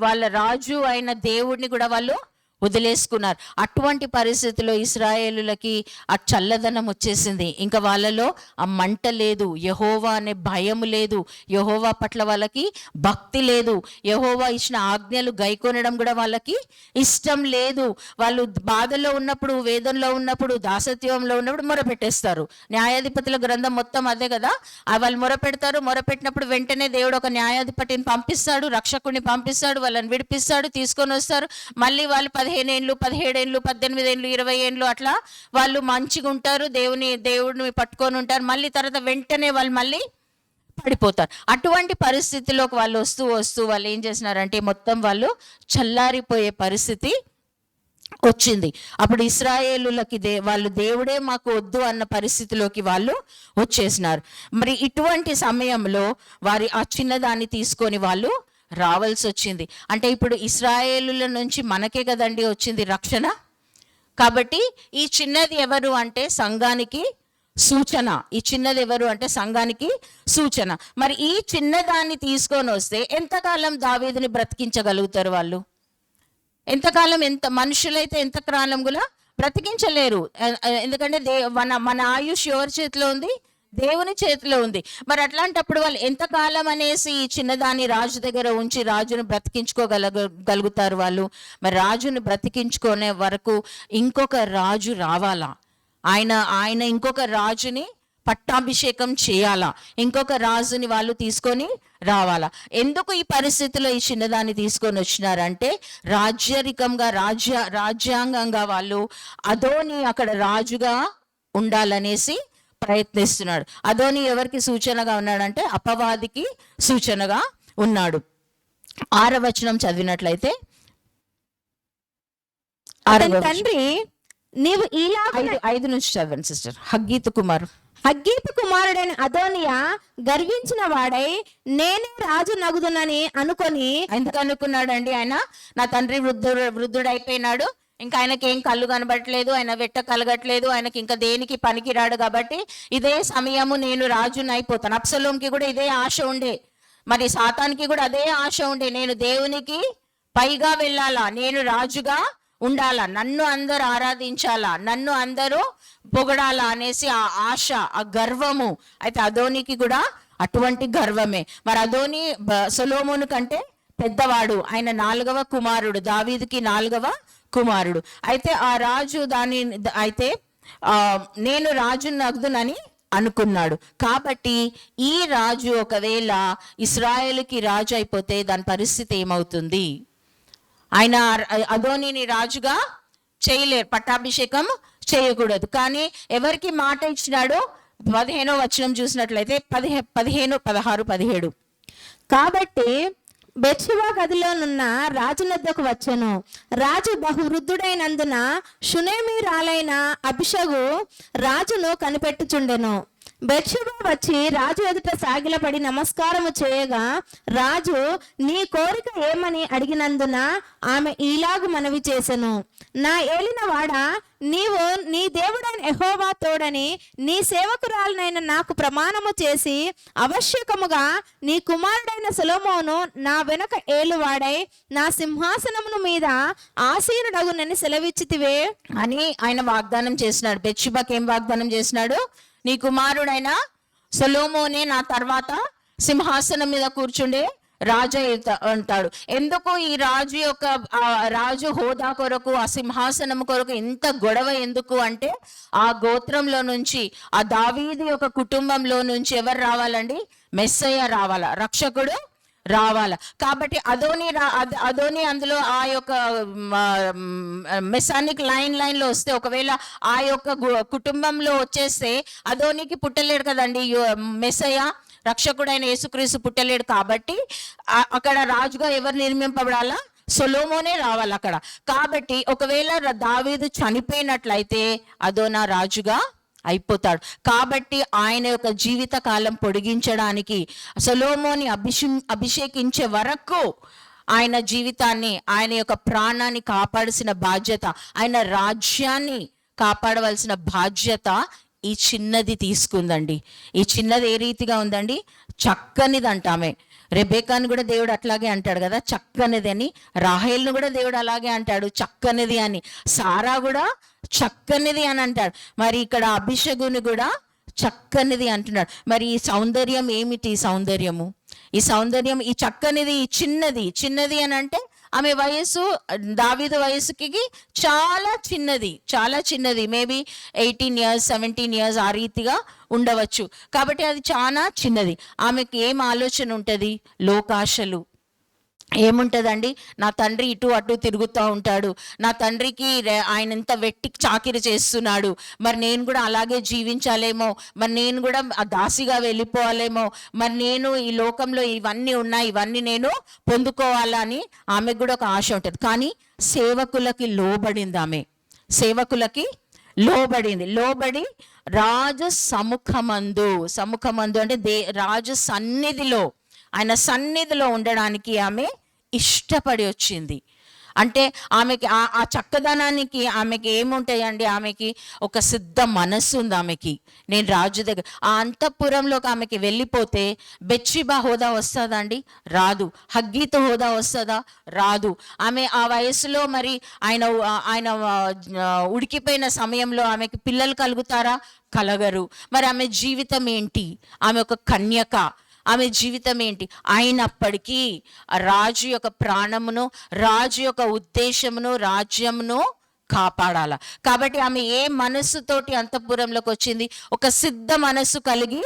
Speaker 1: వాళ్ళ రాజు అయిన దేవుడిని కూడా వాళ్ళు వదిలేసుకున్నారు. అటువంటి పరిస్థితిలో ఇశ్రాయేలులకి ఆ చల్లదనం వచ్చేసింది. ఇంకా వాళ్ళలో ఆ మంట లేదు, యెహోవా అనే భయం లేదు, యెహోవా పట్ల వాళ్ళకి భక్తి లేదు, యెహోవా ఇచ్చిన ఆజ్ఞలు గైకొనడం కూడా వాళ్ళకి ఇష్టం లేదు. వాళ్ళు బాధలో ఉన్నప్పుడు, వేదనలో ఉన్నప్పుడు, దాసత్వంలో ఉన్నప్పుడు మొరపెట్టేస్తారు. న్యాయాధిపతుల గ్రంథం మొత్తం అదే కదా. వాళ్ళు మొరపెట్టినప్పుడు వెంటనే దేవుడు ఒక న్యాయాధిపతిని పంపిస్తాడు, రక్షకుడిని పంపిస్తాడు, వాళ్ళని విడిపిస్తాడు, తీసుకొని వస్తారు. మళ్ళీ వాళ్ళు 15 ఏళ్ళు, 17 ఏళ్ళు, 18 ఏళ్ళు, 20 ఏళ్ళు అట్లా వాళ్ళు మంచిగా ఉంటారు, దేవుడిని పట్టుకొని ఉంటారు. మళ్ళీ తర్వాత వెంటనే వాళ్ళు మళ్ళీ పడిపోతారు. అటువంటి పరిస్థితిలోకి వాళ్ళు వస్తూ వాళ్ళు ఏం చేసినారంటే మొత్తం వాళ్ళు చల్లారిపోయే పరిస్థితి వచ్చింది. అప్పుడు ఇశ్రాయేలులకి వాళ్ళు దేవుడే మాకు వద్దు అన్న పరిస్థితిలోకి వాళ్ళు వచ్చేసినారు. మరి ఇటువంటి సమయంలో వారి ఆ చిన్నదాన్ని తీసుకొని వాళ్ళు రావాల్సి వచ్చింది. అంటే ఇప్పుడు ఇశ్రాయేలుల నుంచి మనకే కదండి వచ్చింది రక్షణ. కాబట్టి ఈ చిన్నది ఎవరు అంటే సంఘానికి సూచన. ఈ చిన్నది ఎవరు అంటే సంఘానికి సూచన. మరి ఈ చిన్నదాన్ని తీసుకొని వస్తే ఎంతకాలం దావీదుని బ్రతికించగలుగుతారు వాళ్ళు? ఎంతకాలం? మనుషులైతే ఎంతకాలం కూడా బ్రతికించలేరు. ఎందుకంటే మన ఆయుష్ ఎవరి చేతిలో ఉంది? దేవుని చేతిలో ఉంది. మరి అట్లాంటప్పుడు వాళ్ళు ఎంతకాలం అనేసి ఈ చిన్నదాన్ని రాజు దగ్గర ఉంచి రాజును బ్రతికించుకోగలుగుతారు వాళ్ళు? మరి రాజును బ్రతికించుకునే వరకు ఇంకొక రాజు రావాలా, ఆయన ఇంకొక రాజుని పట్టాభిషేకం చేయాలా, ఇంకొక రాజుని వాళ్ళు తీసుకొని రావాలా. ఎందుకు ఈ పరిస్థితిలో ఈ చిన్నదాన్ని తీసుకొని వచ్చినారంటే రాజ్యరికంగా రాజ్యాంగంగా వాళ్ళు అదోని అక్కడ రాజుగా ఉండాలనేసి ప్రయత్నిస్తున్నాడు. అదోని ఎవరికి సూచనగా ఉన్నాడంటే అపవాదికి సూచనగా ఉన్నాడు. 6వ వచనం చదివినట్లయితే,
Speaker 2: తండ్రి నీవు ఇలా
Speaker 1: 5 నుంచి చదవండి సిస్టర్. హగ్గీతు కుమారుడైన అదోనియా
Speaker 2: గర్వించిన వాడై నేనే రాజు నగుదునని అనుకొని.
Speaker 1: ఎందుకు అనుకున్నాడండి? ఆయన నా తండ్రి వృద్ధుడైపోయినాడు, ఇంకా ఆయనకి ఏం కళ్ళు కనబడట్లేదు, ఆయన వెట్ట కలగట్లేదు, ఆయనకి ఇంకా దేనికి పనికిరాడు, కాబట్టి ఇదే సమయము నేను రాజుని అయిపోతాను. అబ్షలోముకి కూడా ఇదే ఆశ ఉండే, మరి సాతానికి కూడా అదే ఆశ ఉండే, నేను దేవునికి పైగా వెళ్ళాలా, నేను రాజుగా ఉండాలా, నన్ను అందరూ ఆరాధించాలా, నన్ను అందరూ పొగడాలా అనేసి ఆ ఆశ, ఆ గర్వము. అయితే అదోనికి కూడా అటువంటి గర్వమే. మరి అదోని సొలొమోను కంటే పెద్దవాడు, ఆయన 4వ కుమారుడు, దావీదుకి 4వ కుమారుడు. అయితే ఆ రాజు అయితే నేను రాజుని నగ్దునని అనుకున్నాడు. కాబట్టి ఈ రాజు ఒకవేళ ఇశ్రాయేలుకి రాజు అయిపోతే దాని పరిస్థితి ఏమవుతుంది? ఆయన అదోనిని రాజుగా చేయలేరు, పట్టాభిషేకం చేయకూడదు. కానీ ఎవరికి మాట ఇచ్చినాడో 15వ వచనం చూసినట్లయితే 15, 16, 17.
Speaker 2: కాబట్టి బెత్షెబా గదిలోనున్న రాజునద్దకు వచ్చెను. రాజు బహువృద్ధుడైనందున షునేమీరాలైన అబిషగు రాజును కనిపెట్టుచుండెను. బెత్షెబా వచ్చి రాజు ఎదుట సాగిలపడి నమస్కారము చేయగా, రాజు నీ కోరిక ఏమని అడిగినందున ఆమె ఈలాగు మనవి చేసెను. నా ఏలినవాడా, నీవు నీ దేవుడైన యెహోవా తోడని నీ సేవకురాలనైన నాకు ప్రమాణము చేసి అవశ్యకముగా నీ కుమారుడైన సొలొమోను నా వెనుక ఏలువాడై నా సింహాసనమును మీద ఆసీనుడగునని సెలవిచ్చితివే
Speaker 1: అని ఆయన వాగ్దానం చేసినాడు. బెత్షెబాకి ఏం వాగ్దానం చేసినాడు? నీ కుమారుడైన సొలొమోనే నా తర్వాత సింహాసనం మీద కూర్చుండే రాజు అంటాడు. ఎందుకు ఈ రాజు యొక్క రాజు హోదా కొరకు, ఆ సింహాసనం కొరకు ఇంత గొడవ ఎందుకు అంటే, ఆ గోత్రంలో నుంచి, ఆ దావీదు యొక్క కుటుంబంలో నుంచి ఎవరు రావాలండి? మెస్సయ్య రావాలా, రక్షకుడు రావాలా. కాబట్టి అదోని అందులో ఆ యొక్క మెసానిక్ లైన్లో వస్తే, ఒకవేళ ఆ యొక్క కుటుంబంలో వచ్చేస్తే అదోనికి పుట్టలేడు కదండి మెస్సయ్య, రక్షకుడైన యేసుక్రీస్తు పుట్టలేడు. కాబట్టి అక్కడ రాజుగా ఎవరు నిర్మింపబడాలా? సొలొమోనే రావాలి అక్కడ. కాబట్టి ఒకవేళ దావీదు చనిపోయినట్లయితే అదోనా రాజుగా అయిపోతాడు. కాబట్టి ఆయన యొక్క జీవిత కాలం పొడిగించడానికి, సొలొమోని అభిషేకించే వరకు ఆయన జీవితాన్ని, ఆయన యొక్క ప్రాణాన్ని కాపాడాల్సిన బాధ్యత, ఆయన రాజ్యాన్ని కాపాడవలసిన బాధ్యత ఈ చిన్నది తీసుకుందండి. ఈ చిన్నది ఏ రీతిగా ఉందండి? చక్కనిది అంటామే. రెబెకాను కూడా దేవుడు అట్లాగే అంటాడు కదా, చక్కనిది అని. రాహేల్ను కూడా దేవుడు అలాగే అంటాడు, చక్కనిది అని. సారా కూడా చక్కనిది అని అంటాడు. మరి ఇక్కడ అభిషగుని కూడా చక్కనిది అంటున్నాడు. మరి ఈ సౌందర్యం ఏమిటి? సౌందర్యము, ఈ సౌందర్యం, ఈ చక్కనిది, ఈ చిన్నది అని అంటే ఆమె వయస్సు దావీదు వయసుకి చాలా చిన్నది, మేబీ 18 years 17 years ఆ రీతిగా ఉండవచ్చు. కాబట్టి అది చాలా చిన్నది. ఆమెకి ఏం ఆలోచన ఉంటుంది? లోకాశలు ఏముంటుందండి? నా తండ్రి ఇటు అటు తిరుగుతూ ఉంటాడు, నా తండ్రికి ఆయన ఎంత వెట్టి చాకిరి చేస్తున్నాడు, మరి నేను కూడా అలాగే జీవించాలేమో, మరి నేను కూడా దాసిగా వెళ్ళిపోవాలేమో, మరి నేను ఈ లోకంలో ఇవన్నీ ఉన్నాయి, ఇవన్నీ నేను పొందుకోవాలా అని ఆమెకు కూడా ఒక ఆశ ఉంటుంది. కానీ సేవకులకి లోబడింది. ఆమె సేవకులకి లోబడి రాజు సముఖమందు అంటే రాజు సన్నిధిలో, ఆయన సన్నిధిలో ఉండడానికి ఆమె ఇష్టపడి వచ్చింది. అంటే ఆమెకి ఆ చక్కదనానికి ఆమెకి ఏముంటాయండి? ఆమెకి ఒక సిద్ధ మనస్సు ఉంది ఆమెకి. నేను రాజు దగ్గర, ఆ అంతఃపురంలోకి ఆమెకి వెళ్ళిపోతే బెత్షెబా హోదా వస్తుందా అండి? రాదు. హగ్గీతు హోదా వస్తుందా? రాదు. ఆమె ఆ వయసులో మరి ఆయన ఉడికిపోయిన సమయంలో ఆమెకి పిల్లలు కలుగుతారా? కలగరు. మరి ఆమె జీవితం ఏంటి? ఆమె ఒక కన్యక, ఆమె జీవితం ఏంటి? అయినప్పటికీ రాజు యొక్క ప్రాణమును, రాజు యొక్క ఉద్దేశమును, రాజ్యమును కాపాడాల. కాబట్టి ఆమె ఏ మనస్సుతోటి అంతఃపురంలోకి వచ్చింది? ఒక సిద్ధ మనస్సు కలిగి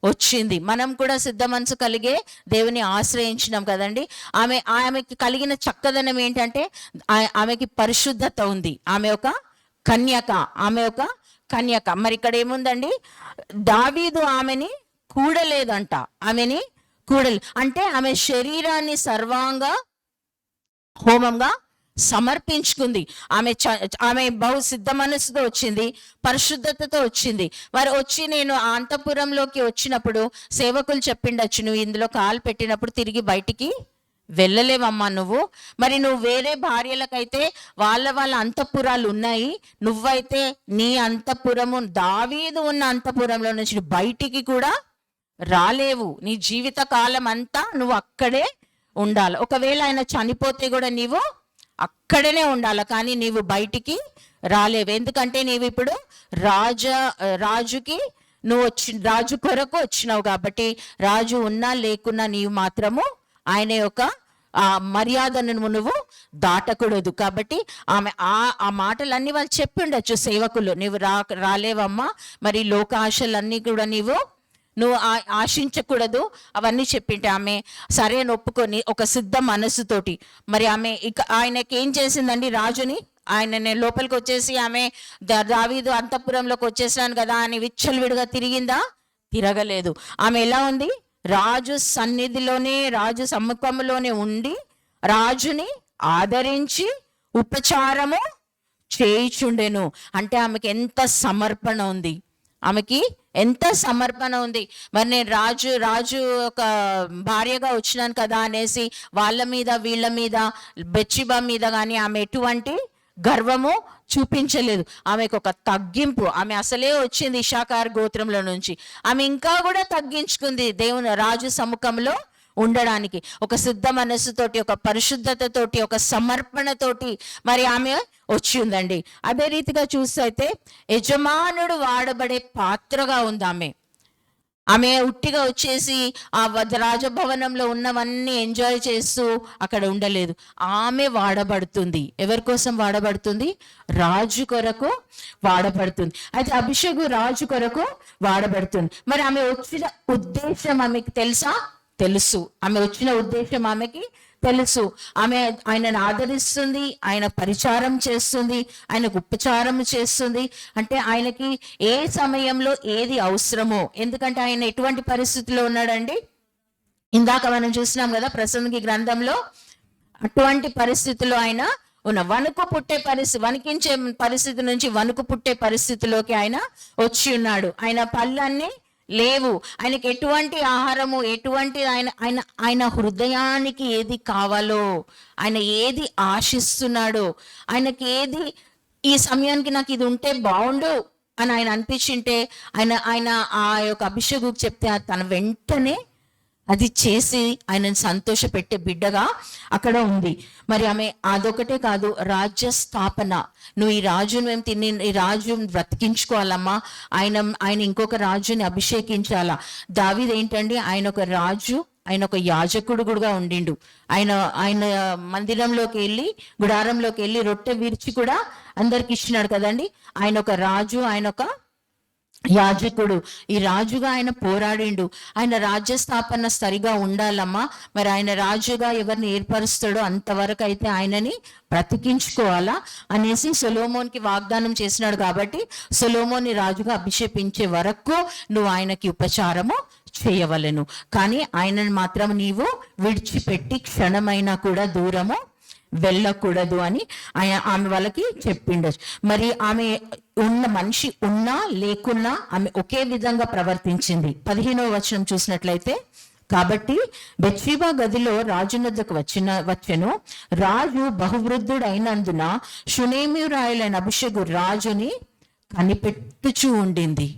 Speaker 1: వచ్చింది. మనం కూడా సిద్ధ మనసు కలిగే దేవుని ఆశ్రయించినాం కదండి. ఆమెకి కలిగిన చక్కదనం ఏంటంటే ఆమెకి పరిశుద్ధత ఉంది. ఆమె ఒక కన్యక. మరి ఇక్కడ ఏముందండి? దావీదు ఆమెని కూడలేదంట. అంటే ఆమె శరీరాన్ని సర్వాంగ హోమంగా సమర్పించుకుంది. ఆమె బహు సిద్ధ మనసుతో వచ్చింది, పరిశుద్ధతతో వచ్చింది. మరి వచ్చి నేను అంతఃపురంలోకి వచ్చినప్పుడు సేవకులు చెప్పిండొచ్చు, నువ్వు ఇందులో కాలు పెట్టినప్పుడు తిరిగి బయటికి వెళ్ళలేవమ్మా నువ్వు. మరి నువ్వు వేరే భార్యలకైతే వాళ్ళ అంతఃపురాలు ఉన్నాయి, నువ్వైతే నీ అంతఃపురము, దావీదు ఉన్న అంతఃపురంలో నుంచి బయటికి కూడా రాలేవు. నీ జీవిత కాలం అంతా నువ్వు అక్కడే ఉండాలి. ఒకవేళ ఆయన చనిపోతే కూడా నీవు అక్కడనే ఉండాలి, కానీ నీవు బయటికి రాలేవు. ఎందుకంటే నీవు ఇప్పుడు రాజుకి నువ్వు రాజు కొరకు వచ్చినావు కాబట్టి రాజు ఉన్నా లేకున్నా నీవు మాత్రము ఆయన యొక్క ఆ మర్యాదను నువ్వు దాటకూడదు. కాబట్టి ఆమె ఆ మాటలన్నీ వాళ్ళు చెప్పి ఉండొచ్చు సేవకులు, నువ్వు రాలేవమ్మా, మరి లోక ఆశలన్నీ కూడా నువ్వు ఆశించకూడదు అవన్నీ చెప్పింటే ఆమె సరే అని ఒప్పుకొని ఒక సిద్ధ మనస్సుతోటి మరి ఆమె ఆయనకి ఏం చేసిందండి, రాజుని ఆయన లోపలికి వచ్చేసి ఆమె దావీదు అంతఃపురంలోకి వచ్చేసాను కదా అని విచ్చలవిడిగా తిరిగిందా? తిరగలేదు. ఆమె ఎలా ఉంది? రాజు సన్నిధిలోనే, రాజు సమ్ముఖంలోనే ఉండి రాజుని ఆదరించి ఉపచారము చేయిచుండెను. అంటే ఆమెకి ఎంత సమర్పణ ఉంది, ఆమెకి ఎంత సమర్పణ ఉంది. మరి నేను రాజు ఒక భార్యగా వచ్చినాను కదా అనేసి వాళ్ళ మీద వీళ్ళ మీద బెత్షెబా మీద కానీ ఆమె ఎటువంటి గర్వము చూపించలేదు. ఆమెకు ఒక తగ్గింపు, ఆమె అసలే వచ్చింది ఇశ్శాఖారు గోత్రంలో నుంచి, ఆమె ఇంకా కూడా తగ్గించుకుంది దేవుని రాజు సముఖంలో ఉండడానికి. ఒక సిద్ధ మనస్సుతోటి, ఒక పరిశుద్ధతతోటి, ఒక సమర్పణతోటి మరి ఆమె వచ్చి ఉందండి. అదే రీతిగా చూస్తే యజమానుడు వాడబడే పాత్రగా ఉంది ఆమె ఉట్టిగా వచ్చేసి ఆ రాజభవనంలో ఉన్నవన్నీ ఎంజాయ్ చేస్తూ అక్కడ ఉండలేదు. ఆమె వాడబడుతుంది. ఎవరి కోసం వాడబడుతుంది? రాజు కొరకు వాడబడుతుంది. అయితే అభిషేకు రాజు కొరకు వాడబడుతుంది. మరి ఆమె వచ్చిన ఉద్దేశం ఆమెకి తెలుసు. ఆమె వచ్చిన ఉద్దేశం ఆమెకి తెలుసు. ఆమె ఆయనను ఆదరిస్తుంది, ఆయన పరిచారం చేస్తుంది, ఆయనకు ఉపచారం చేస్తుంది. అంటే ఆయనకి ఏ సమయంలో ఏది అవసరమో, ఎందుకంటే ఆయన ఎటువంటి పరిస్థితిలో ఉన్నాడండి, ఇందాక మనం చూసినాం కదా ప్రసంగి గ్రంథంలో, అటువంటి పరిస్థితిలో ఆయన వణికించే పరిస్థితి నుంచి వణుకు పుట్టే పరిస్థితిలోకి ఆయన వచ్చి ఉన్నాడు. ఆయన పళ్ళన్నీ లేవు, ఆయనకి ఎటువంటి ఆహారము, ఎటువంటి ఆయన హృదయానికి ఏది కావాలో, ఆయన ఏది ఆశిస్తున్నాడో, ఆయనకి ఏది ఈ సమయానికి నాకు ఇది ఉంటే బాగుండు అని ఆయన అనిపించింటే ఆయన ఆ యొక్క అభిషేకుకు చెప్తే తన వెంటనే అది చేసి ఆయనను సంతోష పెట్టే బిడ్డగా అక్కడ ఉంది. మరి ఆమె అదొకటే కాదు, రాజ్య స్థాపన. నువ్వు ఈ రాజును ఈ రాజును బ్రతికించుకోవాలమ్మా, ఆయన ఇంకొక రాజుని అభిషేకించాలా. దావీదు ఏంటండి, ఆయన ఒక రాజు, ఆయన ఒక యాజకుడు కూడా ఉండిండు. ఆయన మందిరంలోకి వెళ్ళి, గుడారంలోకి వెళ్ళి రొట్టె విరిచి కూడా అందరికి ఇచ్చినాడు కదండి. ఆయన ఒక రాజు, ఆయన ఒక యాజకుడు. ఈ రాజుగా ఆయన పోరాడిండు. ఆయన రాజ్య స్థాపన సరిగా ఉండాలమ్మా. మరి ఆయన రాజుగా ఎవరిని ఏర్పరుస్తాడో అంతవరకు అయితే ఆయనని బ్రతికించుకోవాలా అనేసి సొలొమోన్కి వాగ్దానం చేసినాడు. కాబట్టి సొలొమోన్ని రాజుగా అభిషేకించే వరకు నువ్వు ఆయనకి ఉపచారము చేయవలెను, కానీ ఆయనను మాత్రం నీవు విడిచిపెట్టి క్షణమైనా కూడా దూరము వెళ్ళకూడదు అని ఆమె వాళ్ళకి చెప్పిండొచ్చు. మరి ఆమె మనిషి ఉన్నా లేకున్నా ఆమె ఒకే విధంగా ప్రవర్తించింది. 15వ వచనం చూసినట్లయితే, కాబట్టి బెత్షెబా గదిలో రాజునొద్దకు వచ్చెను. రాజు బహువృద్ధుడైనందున షూనేమీయురాలైన అభిషేకు రాజుని కనిపెట్టుచూ ఉండింది.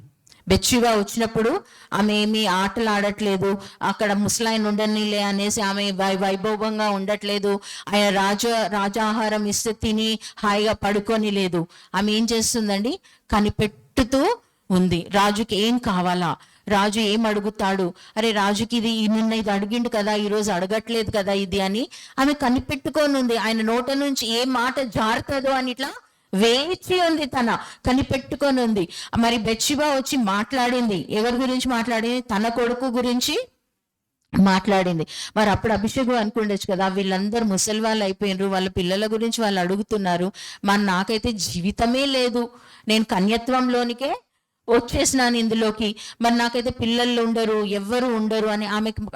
Speaker 1: బెత్షెబా వచ్చినప్పుడు ఆమె ఏమి ఆటలు ఆడట్లేదు, అక్కడ ముసలాయన ఉండనిలే అనేసి ఆమె వైభవంగా ఉండట్లేదు, ఆయన రాజాహారం ఇస్తే తిని హాయిగా పడుకొని లేదు. ఆమె ఏం చేస్తుందండి, కనిపెట్టుతూ ఉంది. రాజుకి ఏం కావాలా, రాజు ఏం అడుగుతాడు, అరే రాజుకి ఇది నిన్న ఇది అడిగిండు కదా, ఈరోజు అడగట్లేదు కదా ఇది అని ఆమె కనిపెట్టుకొని ఉంది. ఆయన నోట నుంచి ఏ మాట జారుతుందో అని ఇట్లా వేచి ఉంది, తన కనిపెట్టుకొని ఉంది. మరి బెత్షెబా వచ్చి మాట్లాడింది. ఎవరి గురించి మాట్లాడింది? తన కొడుకు గురించి మాట్లాడింది. మరి అప్పుడు అభిషేకు అనుకుండొచ్చు కదా, వీళ్ళందరూ ముసలి వాళ్ళు అయిపోయినారు, వాళ్ళ పిల్లల గురించి వాళ్ళు అడుగుతున్నారు, మరి నాకైతే జీవితమే లేదు, నేను కన్యత్వంలోనికే వచ్చేసినాను ఇందులోకి, మరి నాకైతే పిల్లలు ఉండరు, ఎవ్వరు ఉండరు అని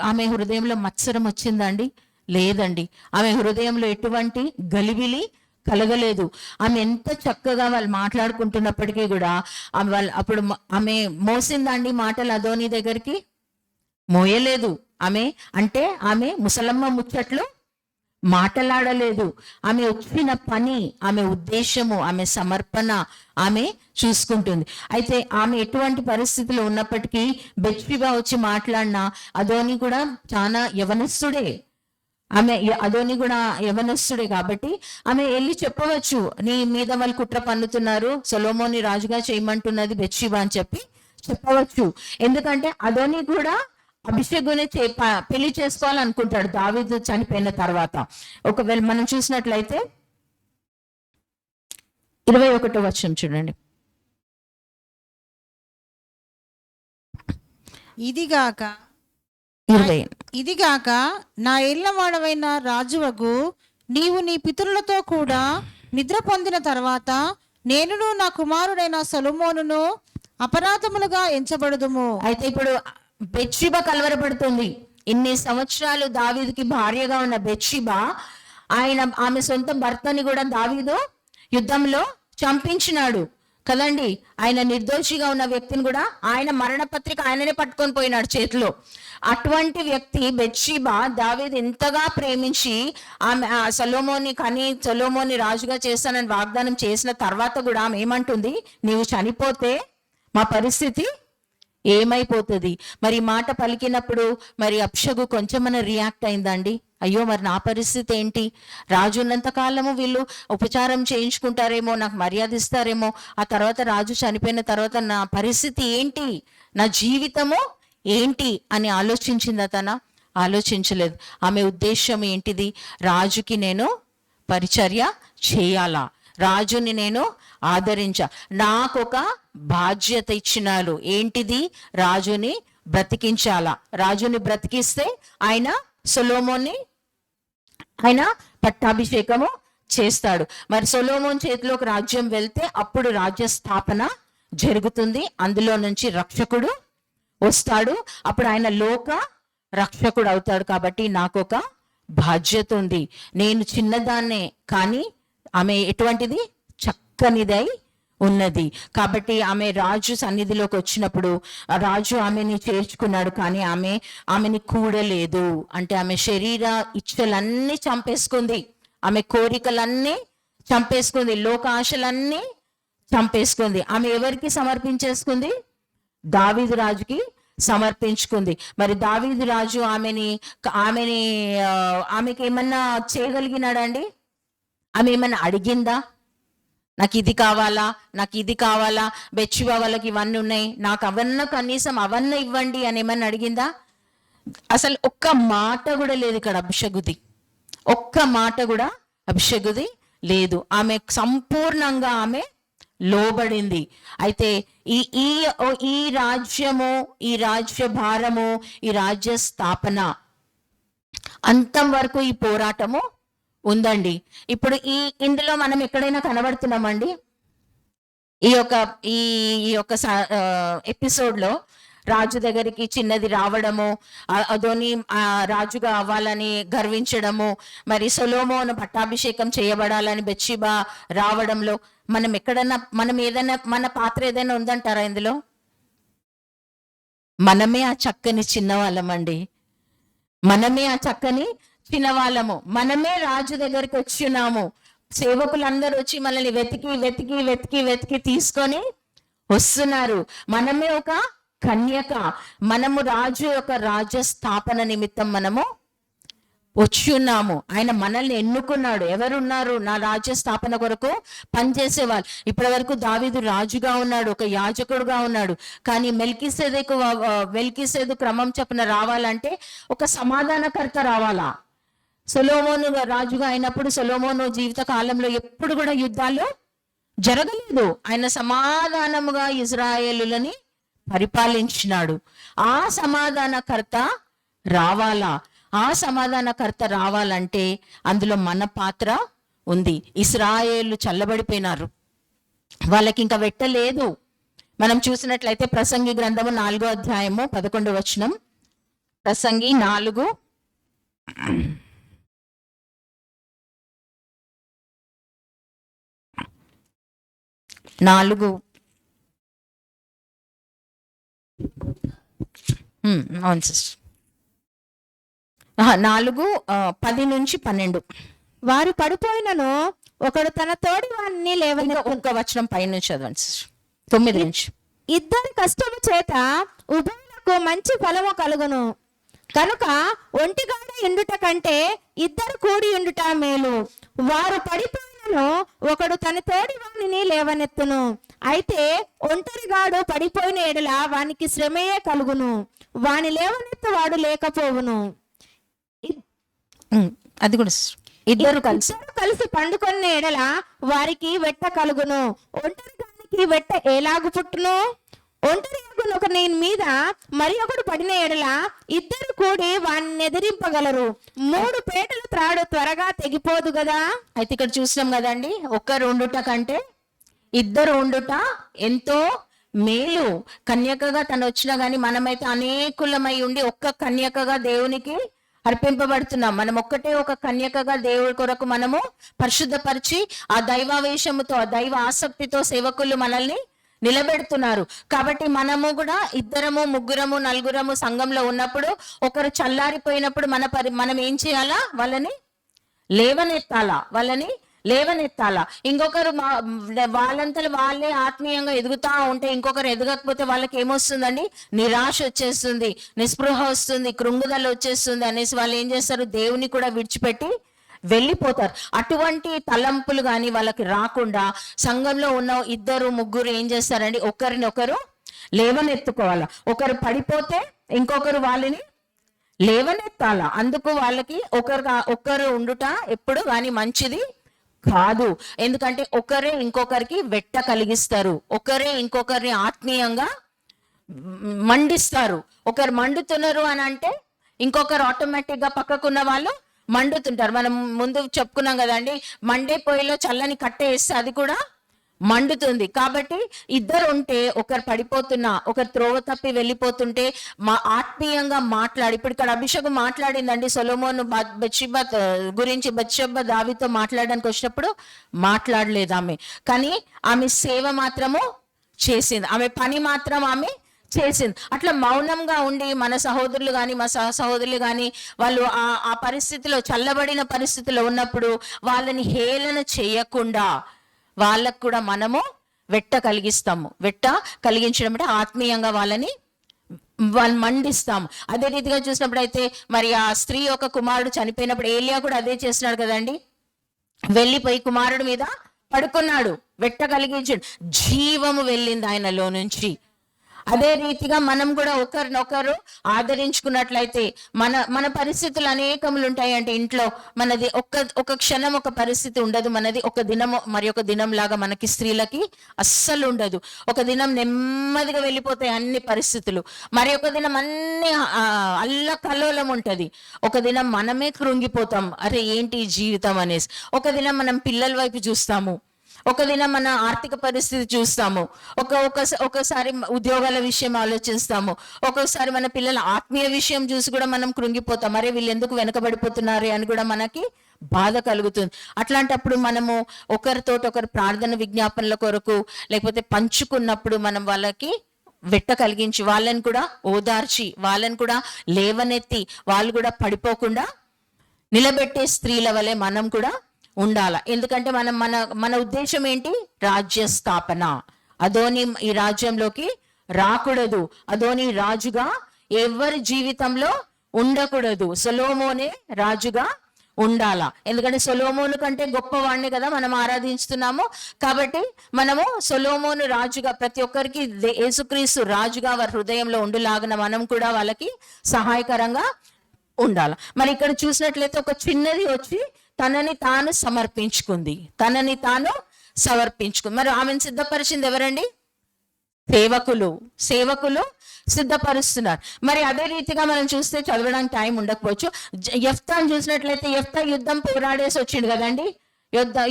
Speaker 1: ఆమె హృదయంలో మత్సరం వచ్చిందండి? లేదండి. ఆమె హృదయంలో ఎటువంటి గలిబిలి కలగలేదు. ఆమె ఎంత చక్కగా వాళ్ళు మాట్లాడుకుంటున్నప్పటికీ కూడా అప్పుడు ఆమె మోసిందండి మాటలు అదోని దగ్గరికి? మోయలేదు. ఆమె ముసలమ్మ ముచ్చట్లు మాట్లాడలేదు. ఆమె వచ్చిన పని, ఆమె ఉద్దేశము, ఆమె సమర్పణ ఆమె చూసుకుంటుంది. అయితే ఆమె ఎటువంటి పరిస్థితిలో ఉన్నప్పటికీ బెత్షెబా వచ్చి మాట్లాడినా అదోని కూడా చాలా యవనస్తుడే, ఆమె అదోని కూడా యవనస్తుడే కాబట్టి ఆమె వెళ్ళి చెప్పవచ్చు, నీ మీద వాళ్ళు కుట్ర పన్నుతున్నారు, సొలొమోన్ని రాజుగా చేయమంటున్నది బెత్షెబా అని చెప్పి చెప్పవచ్చు. ఎందుకంటే అదోని కూడా అభిషేకుని పెళ్లి చేసుకోవాలనుకుంటాడు దావీదు చనిపోయిన తర్వాత. ఒకవేళ మనం చూసినట్లయితే 21వ వచనం చూడండి.
Speaker 3: ఇదిగాక నా ఏళ్లవాడవైన రాజువగు నీవు నీ పితరులతో కూడా నిద్ర పొందిన తర్వాత నేనును నా కుమారుడైన సొలొమోనును అపరాధములుగా ఎంచబడుదుము.
Speaker 1: అయితే ఇప్పుడు బెత్షెబా కలవరపడుతుంది. ఇన్ని సంవత్సరాలు దావీదుకి భార్యగా ఉన్న బెత్షెబా ఆమె సొంత భర్తని కూడా దావీదు యుద్ధంలో చంపించినాడు కదండి. ఆయన నిర్దోషిగా ఉన్న వ్యక్తిని కూడా ఆయన మరణపత్రిక ఆయననే పట్టుకొని పోయినాడు చేతిలో. అటువంటి వ్యక్తి బెత్షెబా దావీదు ఎంతగా ప్రేమించి ఆమె సొలొమోన్ని రాజుగా చేస్తానని వాగ్దానం చేసిన తర్వాత కూడా ఆమె ఏమంటుంది, నీవు చనిపోతే మా పరిస్థితి ఏమైపోతుంది. మరి మాట పలికినప్పుడు మరి అబ్షగు కొంచెమన్నా రియాక్ట్ అయిందండి. అయ్యో మరి నా పరిస్థితి ఏంటి, రాజు ఉన్నంత కాలము వీళ్ళు ఉపచారం చేయించుకుంటారేమో, నాకు మర్యాద ఇస్తారేమో, ఆ తర్వాత రాజు చనిపోయిన తర్వాత నా పరిస్థితి ఏంటి, నా జీవితము ఏంటి అని ఆలోచించిందా? ఆలోచించలేదు. ఆమె ఉద్దేశం ఏంటిది, రాజుకి నేను పరిచర్య చేయాలా, రాజుని నేను ఆదరించా, నాకొక బాధ్యత ఇచ్చినారు, ఏంటిది, రాజుని బ్రతికించాలా, రాజుని బ్రతికిస్తే ఆయన సొలొమోన్ని పట్టాభిషేకము చేస్తాడు. మరి సొలొమోన్ చేతిలోకి రాజ్యం వెళ్తే అప్పుడు రాజ్య స్థాపన జరుగుతుంది, అందులో నుంచి రక్షకుడు వస్తాడు, అప్పుడు ఆయన లోక రక్షకుడు అవుతాడు. కాబట్టి నాకు ఒక బాధ్యత ఉంది, నేను చిన్నదాన్నే కానీ ఆమె ఎటువంటిది, చక్కనిదై ఉన్నది. కాబట్టి ఆమె రాజు సన్నిధిలోకి వచ్చినప్పుడు రాజు ఆమెని చేర్చుకున్నాడు, కానీ ఆమెని కూడలేదు. అంటే ఆమె శరీర ఇచ్చలన్నీ చంపేసుకుంది, ఆమె కోరికలన్నీ చంపేసుకుంది, లోక ఆశలన్నీ చంపేసుకుంది. ఆమె ఎవరికి సమర్పించేసుకుంది, దావీదు రాజుకి సమర్పించుకుంది. మరి దావీదు రాజు ఆమెకి ఏమన్నా చేయగలిగినాడండి? ఆమె ఏమన్నా అడిగిందా, నాకు ఇది కావాలా, నాకు ఇది కావాలా, బెత్షెబా వాళ్ళకి ఇవన్నీ ఉన్నాయి, నాకు అవన్నీ కనీసం అవన్నీ ఇవ్వండి అని ఏమన్నా అడిగిందా? అసలు ఒక్క మాట కూడా లేదు ఇక్కడ అభిషగుది, ఒక్క మాట కూడా అభిషగుది లేదు. ఆమె సంపూర్ణంగా ఆమె లోబడింది. అయితే ఈ రాజ్యము, ఈ రాజ్య భారము, ఈ రాజ్య స్థాపన అంతం వరకు ఈ పోరాటము ఉందండి. ఇప్పుడు ఇందులో మనం ఎక్కడైనా కనబడుతున్నామండి? ఈ యొక్క ఎపిసోడ్ లో రాజు దగ్గరికి చిన్నది రావడము, అదోని రాజుగా అవ్వాలని గర్వించడము, మరి సొలొమోను పట్టాభిషేకం చేయబడాలని బెత్షెబా రావడంలో మనం ఏదైనా మన పాత్ర ఏదైనా ఉందంటారా ఇందులో? మనమే ఆ చక్కని చిన్నవాళ్ళమండి, మనమే ఆ చక్కని చిన్నవాళ్ళము, మనమే రాజు దగ్గరికి వచ్చినాము. సేవకులందరూ వచ్చి మనల్ని వెతికి వెతికి వెతికి వెతికి తీసుకొని వస్తున్నారు. మనమే ఒక కన్యక, మనము రాజు యొక్క రాజ్య స్థాపన నిమిత్తం మనము వచ్చి ఉన్నాము. ఆయన మనల్ని ఎన్నుకున్నాడు. ఎవరున్నారు నా రాజ్య స్థాపన కొరకు పనిచేసేవాళ్ళు? ఇప్పటి వరకు దావీదు రాజుగా ఉన్నాడు, ఒక యాజకుడుగా ఉన్నాడు, కానీ మెల్కీసెదెకు క్రమం చొప్పున రావాలంటే ఒక సమాధానకర్త రావాలా. సొలొమోను రాజుగా అయినప్పుడు సొలొమోను జీవిత కాలంలో ఎప్పుడు కూడా యుద్ధాలు జరగలేదు. ఆయన సమాధానముగా ఇజ్రాయేలులని పరిపాలించినాడు. ఆ సమాధానకర్త రావాలా? ఆ సమాధానకర్త రావాలంటే అందులో మన పాత్ర ఉంది. ఇశ్రాయేలు చల్లబడిపోయినారు, వాళ్ళకి ఇంకా వెట్టలేదు. మనం చూసినట్లయితే ప్రసంగి గ్రంథము 4వ అధ్యాయము 11వ వచనం. ప్రసంగి 4 4:10-12.
Speaker 2: వారు పడిపోయినను ఒకడు తన తోడి వారిని లేవని.
Speaker 1: ఒక్క వచనం పైనుంచి చదవండి సిస్టర్, 9 నుంచి.
Speaker 2: ఇద్దరి కష్టము చేత ఉభయులకు మంచి ఫలము కలుగును, కనుక ఒంటిగాడ ఎండుట కంటే ఇద్దరు కూడి ఉండుట మేలు. వారు పడిపోయినను ఒకడు తన తోడి వానిని లేవనెత్తును. అయితే ఒంటరిగాడు పడిపోయిన ఎడల వానికి శ్రమయే కలుగును, వాని లేవనెత్తు లేకపోవును.
Speaker 1: అది కూడా ఇద్దరు
Speaker 2: కలిసి పండుకొన్న ఎడల వారికి వెట్ట కలుగును. ఒంటరిగానికి వెట్ట ఎలాగు పుట్టును? ఒంటరి ఒక నేను మీద మరి ఒకడు పడిన ఎడల ఇద్దరు కూడి వాడిని ఎదిరింపగలరు. 3 పేటల త్రాడు త్వరగా తెగిపోదు కదా.
Speaker 1: అయితే ఇక్కడ చూసినాం కదండి, ఒక్కరు ఉండుట కంటే ఇద్దరు ఉండుట ఎంతో మేలు. కన్యకగా తను వచ్చినా గానీ మనమైతే అనేకులమై ఉండి ఒక్క కన్యకగా దేవునికి అర్పింపబడుతున్నాం. మనం ఒక్కటే ఒక కన్యకగా దేవుడి కొరకు మనము పరిశుద్ధపరిచి ఆ దైవావేశముతో ఆ దైవ ఆసక్తితో సేవకులు మనల్ని నిలబెడుతున్నారు. కాబట్టి మనము కూడా ఇద్దరము, ముగ్గురము, నలుగురము సంఘంలో ఉన్నప్పుడు ఒకరు చల్లారిపోయినప్పుడు మనం ఏం చేయాలా? వాళ్ళని లేవనెత్తాలా. ఇంకొకరు వాళ్ళంతా వాళ్ళే ఆత్మీయంగా ఎదుగుతా ఉంటే ఇంకొకరు ఎదగకపోతే వాళ్ళకి ఏమొస్తుందండి? నిరాశ వచ్చేస్తుంది, నిస్పృహ వస్తుంది, కృంగుదల వచ్చేస్తుంది అనేసి వాళ్ళు ఏం చేస్తారు? దేవుని కూడా విడిచిపెట్టి వెళ్ళిపోతారు. అటువంటి తలంపులు కానీ వాళ్ళకి రాకుండా సంఘంలో ఉన్న ఇద్దరు, ముగ్గురు ఏం చేస్తారండి? ఒకరినొకరు లేవనెత్తుకోవాలా. ఒకరు పడిపోతే ఇంకొకరు వాళ్ళని లేవనెత్తాలా. అందుకు వాళ్ళకి ఒకరు ఉండుట ఎప్పుడు కానీ మంచిది కాదు. ఎందుకంటే ఒకరే ఇంకొకరికి వెట్ట కలిగిస్తారు, ఒకరే ఇంకొకరిని ఆత్మీయంగా మండిస్తారు. ఒకరు మండుతున్నారు అని అంటే ఇంకొకరు ఆటోమేటిక్ గా పక్కకున్న వాళ్ళు మండుతుంటారు. మనం ముందు చెప్పుకున్నాం కదండి, మండే పొయ్యిలో చల్లని కట్టె వేస్తే అది కూడా మండుతుంది. కాబట్టి ఇద్దరు ఉంటే ఒకరు పడిపోతున్నా, ఒకరు త్రోవ తప్పి వెళ్ళిపోతుంటే ఆత్మీయంగా మాట్లాడి, ఇప్పుడు ఇక్కడ అభిషేకం మాట్లాడిందండి సొలొమోను బత్షెబ దావీదుతో మాట్లాడడానికి వచ్చినప్పుడు మాట్లాడలేదు ఆమె, కానీ ఆమె సేవ మాత్రము చేసింది, ఆమె పని మాత్రం ఆమె చేసింది. అట్లా మౌనంగా ఉండి మన సహోదరులు కానీ మా సహోదరులు కానీ వాళ్ళు ఆ పరిస్థితిలో, చల్లబడిన పరిస్థితిలో ఉన్నప్పుడు వాళ్ళని హేళన చేయకుండా వాళ్ళకు కూడా మనము వెట్ట కలిగించడం అంటే ఆత్మీయంగా వాళ్ళు మండిస్తాము. అదే రీతిగా చూసినప్పుడు అయితే మరి ఆ స్త్రీ ఒక కుమారుడు చనిపోయినప్పుడు ఏలియా కూడా అదే చేస్తున్నాడు కదండి, వెళ్ళిపోయి కుమారుడి మీద పడుకున్నాడు, వెట్ట కలిగించాడు, జీవము వెళ్ళింది ఆయనలో నుంచి. అదే రీతిగా మనం కూడా ఒకరినొకరు ఆదరించుకున్నట్లయితే మన పరిస్థితులు అనేకములు ఉంటాయి. అంటే ఇంట్లో మనది ఒక క్షణం ఒక పరిస్థితి ఉండదు, మనది ఒక దినము మరి ఒక దినం లాగా మనకి స్త్రీలకి అస్సలు ఉండదు. ఒక దినం నెమ్మదిగా వెళ్ళిపోతాయి అన్ని పరిస్థితులు, మరి ఒక దినం అన్ని అల్లకల్లోలం ఉంటది, ఒక దినం మనమే కృంగిపోతాం, అరే ఏంటి జీవితం అనేసి. ఒక దినం మనం పిల్లల వైపు చూస్తాము, ఒక దినం మన ఆర్థిక పరిస్థితి చూస్తాము, ఒకసారి ఉద్యోగాల విషయం ఆలోచిస్తాము, ఒక్కొక్కసారి మన పిల్లల ఆత్మీయ విషయం చూసి కూడా మనం కృంగిపోతాం, మరే వీళ్ళు ఎందుకు వెనకబడిపోతున్నారు అని కూడా మనకి బాధ కలుగుతుంది. అట్లాంటప్పుడు మనము ఒకరు ప్రార్థన విజ్ఞాపనల కొరకు లేకపోతే పంచుకున్నప్పుడు మనం వాళ్ళకి వెట్ట కలిగించి వాళ్ళని కూడా ఓదార్చి వాళ్ళని కూడా లేవనెత్తి వాళ్ళు కూడా పడిపోకుండా నిలబెట్టే స్త్రీల వలె మనం కూడా ఉండాల. ఎందుకంటే మన ఉద్దేశం ఏంటి? రాజ్య స్థాపన. అదోని ఈ రాజ్యంలోకి రాకూడదు, అదోని రాజుగా ఎవరి జీవితంలో ఉండకూడదు, సొలొమోనే రాజుగా ఉండాల. ఎందుకంటే సొలొమోను కంటే గొప్పవాడిని కదా మనం ఆరాధిస్తున్నాము. కాబట్టి మనము సొలొమోను రాజుగా, ప్రతి ఒక్కరికి యేసుక్రీస్తు రాజుగా వారి హృదయంలో ఉండులాగిన మనం కూడా వాళ్ళకి సహాయకరంగా ఉండాలి. మరి ఇక్కడ చూసినట్లయితే ఒక చిన్నది వచ్చి తనని తాను సమర్పించుకుంది. మరి ఆమెను సిద్ధపరిచింది ఎవరండి? సేవకులు సిద్ధపరుస్తున్నారు. మరి అదే రీతిగా మనం చూస్తే చదవడానికి టైం ఉండకపోవచ్చు. యెఫ్తాను చూసినట్లయితే యెఫ్తా యుద్ధం పోరాడేసి వచ్చిండు కదండి,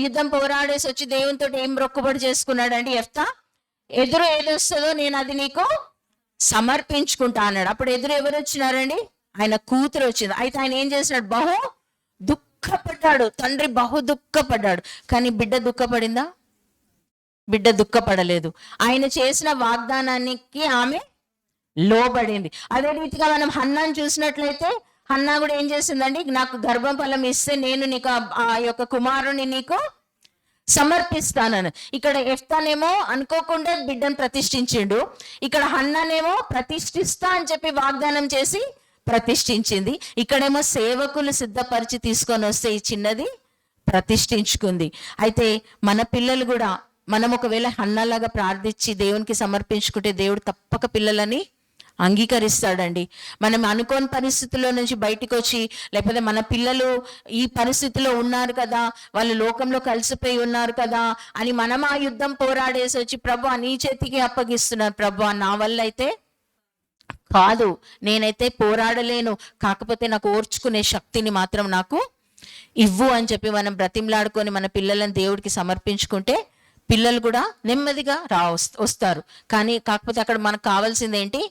Speaker 1: యుద్ధం పోరాడేసి వచ్చి దేవునితో ఏం మొక్కుబడి చేసుకున్నాడండి యెఫ్తా? ఎదురు ఏదొస్తుందో నేను అది నీకు సమర్పించుకుంటా అన్నాడు. అప్పుడు ఎదురు ఎవరు వచ్చినారండి? ఆయన కూతురు వచ్చింది. అయితే ఆయన ఏం చేసినాడు? బహు దుఃఖపడ్డాడు. తండ్రి బహు దుఃఖపడ్డాడు. కానీ బిడ్డ దుఃఖపడిందా? బిడ్డ దుఃఖపడలేదు. ఆయన చేసిన వాగ్దానానికి ఆమె లోబడింది. అదే రీతిగా మనం హన్నాను చూసినట్లయితే హన్నా కూడా ఏం చేసిందండి? నాకు గర్భఫలం ఇస్తే నేను నీకు ఆ యొక్క కుమారుని నీకు సమర్పిస్తానని. ఇక్కడ యెఫ్తానేమో అనుకోకుండా బిడ్డను ప్రతిష్ఠించిండు, ఇక్కడ హన్నానేమో ప్రతిష్ఠిస్తా అని చెప్పి వాగ్దానం చేసి ప్రతిష్ఠించింది. ఇక్కడేమో సేవకులు సిద్ధపరిచి తీసుకొని వస్తే ఈ చిన్నది ప్రతిష్ఠించుకుంది. అయితే మన పిల్లలు కూడా మనం ఒకవేళ హన్నలాగా ప్రార్థించి దేవునికి సమర్పించుకుంటే దేవుడు తప్పక పిల్లలని అంగీకరిస్తాడండి. మనం అనుకోని పరిస్థితుల్లో నుంచి బయటికి వచ్చి, లేకపోతే మన పిల్లలు ఈ పరిస్థితిలో ఉన్నారు కదా, వాళ్ళు లోకంలో కలిసిపోయి ఉన్నారు కదా అని మనం ఆ యుద్ధం పోరాడేసి వచ్చి ప్రభు నీ చేతికి అప్పగిస్తున్నారు, ప్రభు నా వల్ల అయితే కాదు, నేనైతే పోరాడలేను, కాకపోతే నాకు ఓర్చుకునే శక్తిని మాత్రం నాకు ఇవ్వు అని చెప్పి మనం బ్రతిమలాడుకొని మన పిల్లలను దేవుడికి సమర్పించుకుంటే పిల్లలు కూడా నెమ్మదిగా వస్తారు. కానీ కాకపోతే అక్కడ మనకు కావాల్సింది ఏంటి?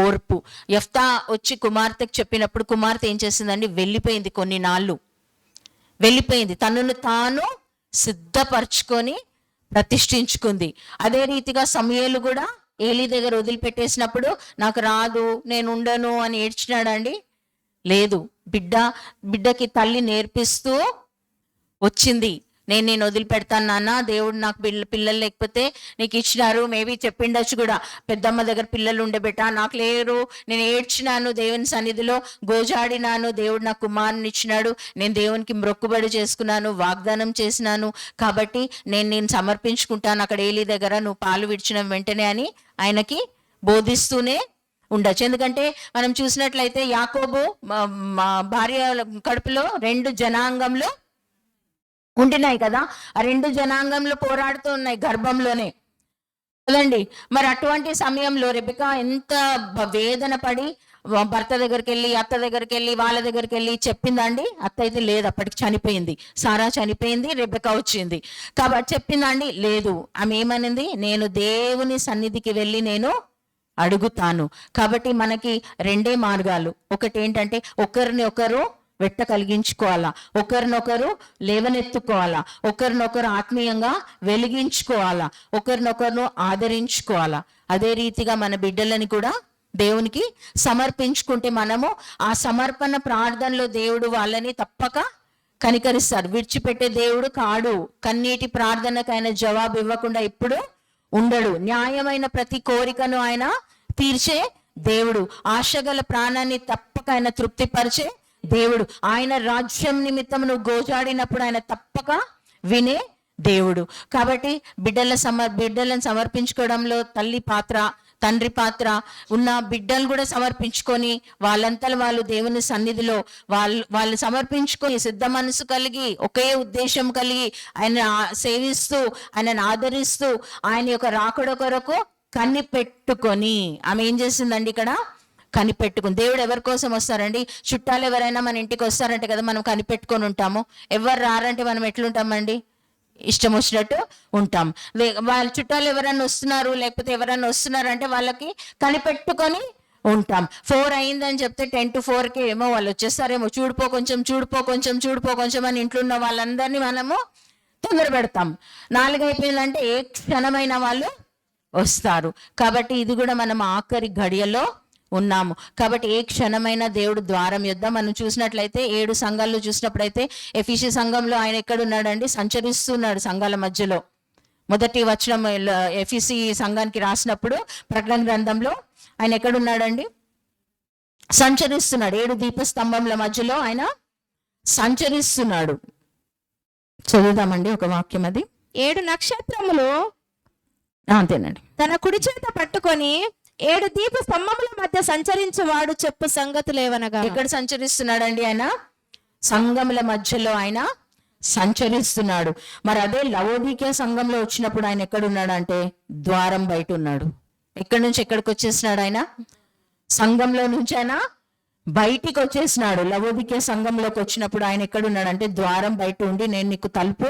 Speaker 1: ఓర్పు. యెఫ్తా వచ్చి కుమార్తెకు చెప్పినప్పుడు కుమార్తె ఏం చేసిందండి? వెళ్ళిపోయింది, కొన్ని నాళ్ళు వెళ్ళిపోయింది, తనను తాను సిద్ధపరచుకొని ప్రతిష్ఠించుకుంది. అదే రీతిగా సమూయేలు కూడా ఏలీ దగ్గర వదిలిపెట్టేసినప్పుడు నాకు రాదు, నేను ఉండను అని ఏడ్చినాడండి? లేదు. బిడ్డకి తల్లి నేర్పిస్తూ వచ్చింది, నేను వదిలిపెడతాను నాన్న, దేవుడు నాకు పిల్లలు లేకపోతే నీకు ఇచ్చినారు, మేబీ చెప్పిండొచ్చు కూడా, పెద్దమ్మ దగ్గర పిల్లలు ఉండే బిడ్డ, నాకు లేరు, నేను ఏడ్చినాను, దేవుని సన్నిధిలో గోజాడినాను, దేవుడు నాకు కుమారుని ఇచ్చినాడు, నేను దేవునికి మొక్కుబడి చేసుకున్నాను, వాగ్దానం చేసినాను, కాబట్టి నేను సమర్పించుకుంటాను అక్కడ ఏలీ దగ్గర, నువ్వు పాలు విడిచిన వెంటనే అని ఆయనకి బోధిస్తూనే ఉండొచ్చు. ఎందుకంటే మనం చూసినట్లయితే యాకోబు భార్య కడుపులో 2 జనాంగంలో ఉంటున్నాయి కదా, ఆ 2 జనాంగంలో పోరాడుతూ ఉన్నాయి గర్భంలోనే కదండి. మరి అటువంటి సమయంలో రెబెకా ఎంత వేదన పడి భర్త దగ్గరికి వెళ్ళి, అత్త దగ్గరికి వెళ్ళి, వాళ్ళ దగ్గరికి వెళ్ళి చెప్పిందండి. అత్త అయితే లేదు, అప్పటికి చనిపోయింది, సారా చనిపోయింది, రెబెకా వచ్చింది. కాబట్టి చెప్పిందండి? లేదు. ఆమె ఏమనింది? నేను దేవుని సన్నిధికి వెళ్ళి నేను అడుగుతాను. కాబట్టి మనకి 2 మార్గాలు. ఒకటి ఏంటంటే ఒకరిని ఒకరు వెట్ట కలిగించుకోవాలా, ఒకరినొకరు లేవనెత్తుకోవాలా, ఒకరినొకరు ఆత్మీయంగా వెలిగించుకోవాలా, ఒకరినొకరు ఆదరించుకోవాలా. అదే రీతిగా మన బిడ్డలని కూడా దేవునికి సమర్పించుకుంటే మనము ఆ సమర్పణ ప్రార్థనలో దేవుడు వాళ్ళని తప్పక కనికరిస్తారు. విడిచిపెట్టే దేవుడు కాడు. కన్నీటి ప్రార్థనకు ఆయన జవాబు ఇవ్వకుండా ఇప్పుడు ఉండడు. న్యాయమైన ప్రతి కోరికను ఆయన తీర్చే దేవుడు. ఆశగల ప్రాణాన్ని తప్పక ఆయన తృప్తిపరిచే దేవుడు. ఆయన రాజ్యం నిమిత్తం నువ్వు గోజాడినప్పుడు ఆయన తప్పక వినే దేవుడు. కాబట్టి బిడ్డలను సమర్పించుకోవడంలో తల్లి పాత్ర, తండ్రి పాత్ర ఉన్న బిడ్డలు కూడా సమర్పించుకొని వాళ్ళంతా వాళ్ళు దేవుని సన్నిధిలో వాళ్ళు సమర్పించుకొని సిద్ధ మనసు కలిగి ఒకే ఉద్దేశం కలిగి ఆయన సేవిస్తూ ఆయనను ఆదరిస్తూ ఆయన యొక్క రాకడ కొరకు కనిపెట్టుకొని ఆమె ఏం చేసిందండి? ఇక్కడ కనిపెట్టుకుని. దేవుడు ఎవరి కోసం వస్తారండి? చుట్టాలు ఎవరైనా మన ఇంటికి వస్తారంటే కదా మనం కనిపెట్టుకొని ఉంటాము. ఎవరు రారంటే మనం ఎట్లుంటామండి? ఇష్టం వచ్చినట్టు ఉంటాం. వాళ్ళ చుట్టాలు ఎవరైనా వస్తున్నారు, లేకపోతే ఎవరైనా వస్తున్నారు అంటే వాళ్ళకి కనిపెట్టుకొని ఉంటాం. 4 అయిందని చెప్తే 10 to 4కి ఏమో వాళ్ళు వచ్చేస్తారేమో, చూడిపో కొంచెం అని ఇంట్లో ఉన్న వాళ్ళందరినీ మనము తొందర పెడతాం. 4 అయిపోయిందంటే ఏ క్షణమైన వాళ్ళు వస్తారు. కాబట్టి ఇది కూడా మనం ఆఖరి ఘడియలో ఉన్నాము. కాబట్టి ఏ క్షణమైన దేవుడు ద్వారం యొద్ద. మనం చూసినట్లయితే 7 సంఘాల్లో చూసినప్పుడైతే ఎఫీసీ సంఘంలో ఆయన ఎక్కడున్నాడండి? సంచరిస్తున్నాడు సంఘాల మధ్యలో. మొదటి వచనం ఎఫీసీ సంఘానికి రాసినప్పుడు ప్రకటన గ్రంథంలో ఆయన ఎక్కడున్నాడండి? సంచరిస్తున్నాడు. 7 దీపస్తంభంల మధ్యలో ఆయన సంచరిస్తున్నాడు. చదువుదామండి ఒక వాక్యం, అది
Speaker 2: 7 నక్షత్రములు
Speaker 1: అంతేనండి.
Speaker 2: తన కుడి చేత పట్టుకొని 7 దీప స్తంభముల మధ్య సంచరించేవాడు చెప్పు సంగతులేవనగా.
Speaker 1: ఎక్కడ సంచరిస్తున్నాడండి? ఆయన సంఘముల మధ్యలో ఆయన సంచరిస్తున్నాడు. మరి అదే లవోదికీయ సంఘంలో వచ్చినప్పుడు ఆయన ఎక్కడున్నాడు అంటే ద్వారం బయట ఉన్నాడు. ఎక్కడి నుంచి ఎక్కడికి వచ్చేసినాడు? ఆయన సంఘంలో నుంచి ఆయన బయటికి వచ్చేసినాడు. లవోదికీయ సంఘంలోకి వచ్చినప్పుడు ఆయన ఎక్కడున్నాడు అంటే ద్వారం బయట ఉండి నేను నీకు తలుపు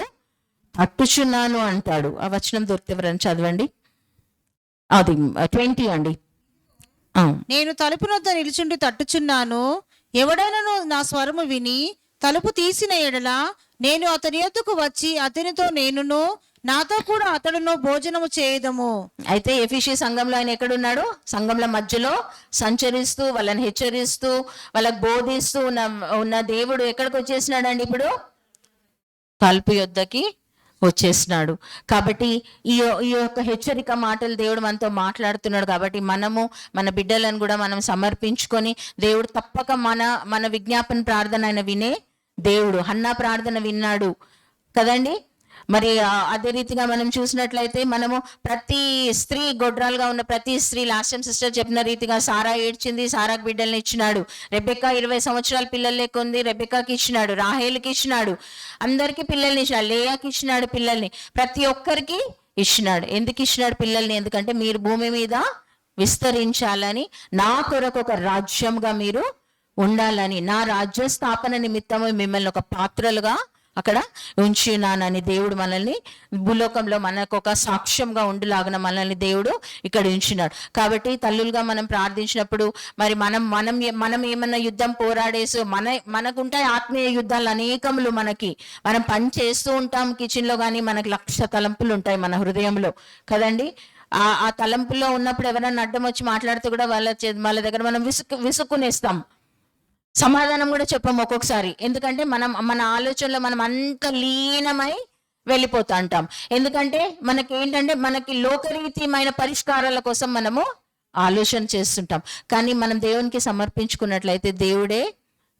Speaker 1: తట్టుచున్నాను అంటాడు. ఆ వచనం దొరికితే ఎవరైనా చదవండి. అది 20 అండి.
Speaker 3: నేను తలుపు వద్ద నిలుచుండి తట్టుచున్నాను, ఎవడైనాను నా స్వరము విని తలుపు తీసిన ఎడల నేను అతని యొద్దకు వచ్చి అతనితో నేనును నాతో కూడా అతడును భోజనము చేయదము.
Speaker 1: అయితే ఎఫీసీ సంఘంలో ఆయన ఎక్కడున్నాడు? సంఘంల మధ్యలో సంచరిస్తూ వాళ్ళని హెచ్చరిస్తూ వాళ్ళకి బోధిస్తూ ఉన్న దేవుడు ఎక్కడికి వచ్చేసినాడండి? ఇప్పుడు తలుపు యొద్దకి వచ్చేసినాడు. కాబట్టి ఈ యొక్క హెచ్చరిక మాటలు దేవుడు మనతో మాట్లాడుతున్నాడు. కాబట్టి మనము మన బిడ్డలను కూడా మనం సమర్పించుకొని, దేవుడు తప్పక మన విజ్ఞాపన ప్రార్థన ఆయన వినే దేవుడు. హన్నా ప్రార్థన విన్నాడు కదండి. మరి అదే రీతిగా మనం చూసినట్లయితే మనము ప్రతి స్త్రీ, గొడ్రాలుగా ఉన్న ప్రతి స్త్రీ, లాస్ట్ టైం సిస్టర్ చెప్పిన రీతిగా సారా ఏడ్చింది, సారాకు బిడ్డల్ని ఇచ్చినాడు. రెబెక్కా 20 సంవత్సరాల పిల్లలు లేకుంది, రెబెక్కాకి ఇచ్చినాడు. రాహేలుకి ఇచ్చినాడు. అందరికి పిల్లల్ని ఇచ్చినాడు. లేయాకి ఇచ్చినాడు పిల్లల్ని. ప్రతి ఒక్కరికి ఇచ్చినాడు. ఎందుకు ఇచ్చినాడు పిల్లల్ని? ఎందుకంటే మీరు భూమి మీద విస్తరించాలని, నా కొరకు ఒక రాజ్యంగా మీరు ఉండాలని, నా రాజ్య స్థాపన నిమిత్తము మిమ్మల్ని ఒక పాత్రలుగా అక్కడ ఉంచున్నానని దేవుడు మనల్ని భూలోకంలో మనకు ఒక సాక్ష్యంగా ఉండులాగున మనల్ని దేవుడు ఇక్కడ ఉంచినాడు. కాబట్టి తల్లులుగా మనం ప్రార్థించినప్పుడు మరి మనం ఏమన్నా యుద్ధం పోరాడేసి మనకుంటాయి ఆత్మీయ యుద్ధాలు అనేకములు. మనం పని చేస్తూ ఉంటాం కిచెన్లో, కానీ మనకి 1,00,000 తలంపులు ఉంటాయి మన హృదయంలో కదండి. ఆ తలంపుల్లో ఉన్నప్పుడు ఎవరైనా అడ్డం వచ్చి మాట్లాడితే కూడా వాళ్ళ దగ్గర మనం విసుక్కునేస్తాం. సమాధానం కూడా చెప్పాము ఒక్కొక్కసారి. ఎందుకంటే మన ఆలోచనలో మనం అంత లీనమై వెళ్ళిపోతా ఉంటాం. ఎందుకంటే మనకి లోకరీతిమైన పరిష్కారాల కోసం మనము ఆలోచన చేస్తుంటాం. కానీ మనం దేవునికి సమర్పించుకున్నట్లయితే దేవుడే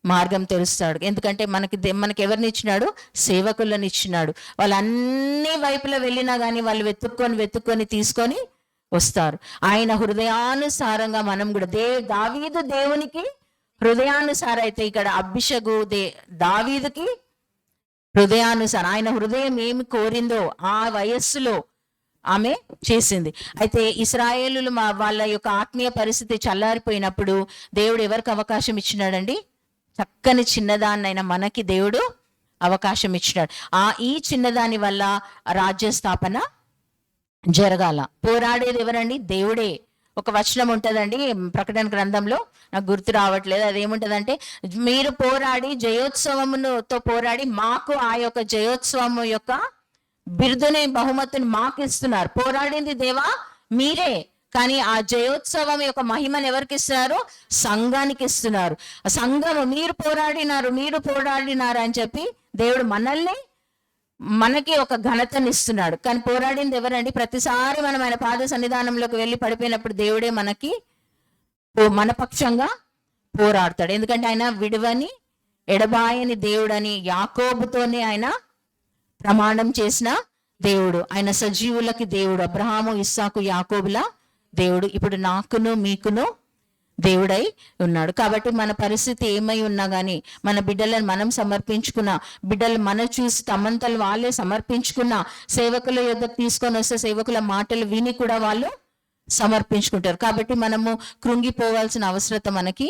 Speaker 1: మార్గం తెలుస్తాడు. ఎందుకంటే మనకి ఎవరిని ఇచ్చినాడు? సేవకులను ఇచ్చినాడు. వాళ్ళు అన్ని వైపులా వెళ్ళినా కానీ వాళ్ళు వెతుక్కొని తీసుకొని వస్తారు. ఆయన హృదయానుసారంగా మనం కూడా దావీదు దేవునికి హృదయానుసారం అయితే, ఇక్కడ అభిషగు దావీదుకి హృదయానుసారం. ఆయన హృదయం ఏమి కోరిందో ఆ వయస్సులో ఆమె చేసింది. అయితే ఇశ్రాయేలులు వాళ్ళ యొక్క ఆత్మీయ పరిస్థితి చల్లారిపోయినప్పుడు దేవుడు ఎవరికి అవకాశం ఇచ్చినాడండి? చక్కని చిన్నదాన్నైనా మనకి దేవుడు అవకాశం ఇచ్చినాడు. ఈ చిన్నదాని వల్ల రాజ్య స్థాపన జరగాల. పోరాడేది ఎవరండి? దేవుడే. ఒక వచనం ఉంటుందండి ప్రకటన గ్రంథంలో, నాకు గుర్తు రావట్లేదు. అదేముంటదంటే, మీరు పోరాడి జయోత్సవముతో పోరాడి మాకు ఆ యొక్క జయోత్సవం యొక్క బిరుదుని, బహుమతిని మాకు ఇస్తున్నారు. పోరాడింది దేవా మీరే, కానీ ఆ జయోత్సవం యొక్క మహిమను ఎవరికి ఇస్తున్నారు? సంఘానికి ఇస్తున్నారు. సంఘము మీరు పోరాడినారు అని చెప్పి దేవుడు మనకి ఒక ఘనతని ఇస్తున్నాడు. కానీ పోరాడింది ఎవరండి? ప్రతిసారి మనం ఆయన పాద సన్నిధానంలోకి వెళ్ళి పడిపోయినప్పుడు దేవుడే మన పక్షంగా పోరాడతాడు. ఎందుకంటే ఆయన విడువని ఎడబాయని దేవుడని యాకోబుతోనే ఆయన ప్రమాణం చేసిన దేవుడు. ఆయన సజీవులకి దేవుడు. అబ్రహాము, ఇస్సాకు, యాకోబుల దేవుడు ఇప్పుడు నాకును మీకును దేవుడై ఉన్నాడు. కాబట్టి మన పరిస్థితి ఏమై ఉన్నా కానీ మన బిడ్డలను మనం సమర్పించుకున్న, బిడ్డలు చూసి తమంతలు వాళ్ళే సమర్పించుకున్న, సేవకుల యొద్దకు తీసుకొని వస్తే సేవకుల మాటలు విని కూడా వాళ్ళు సమర్పించుకుంటారు. కాబట్టి మనము కృంగిపోవాల్సిన అవసరం మనకి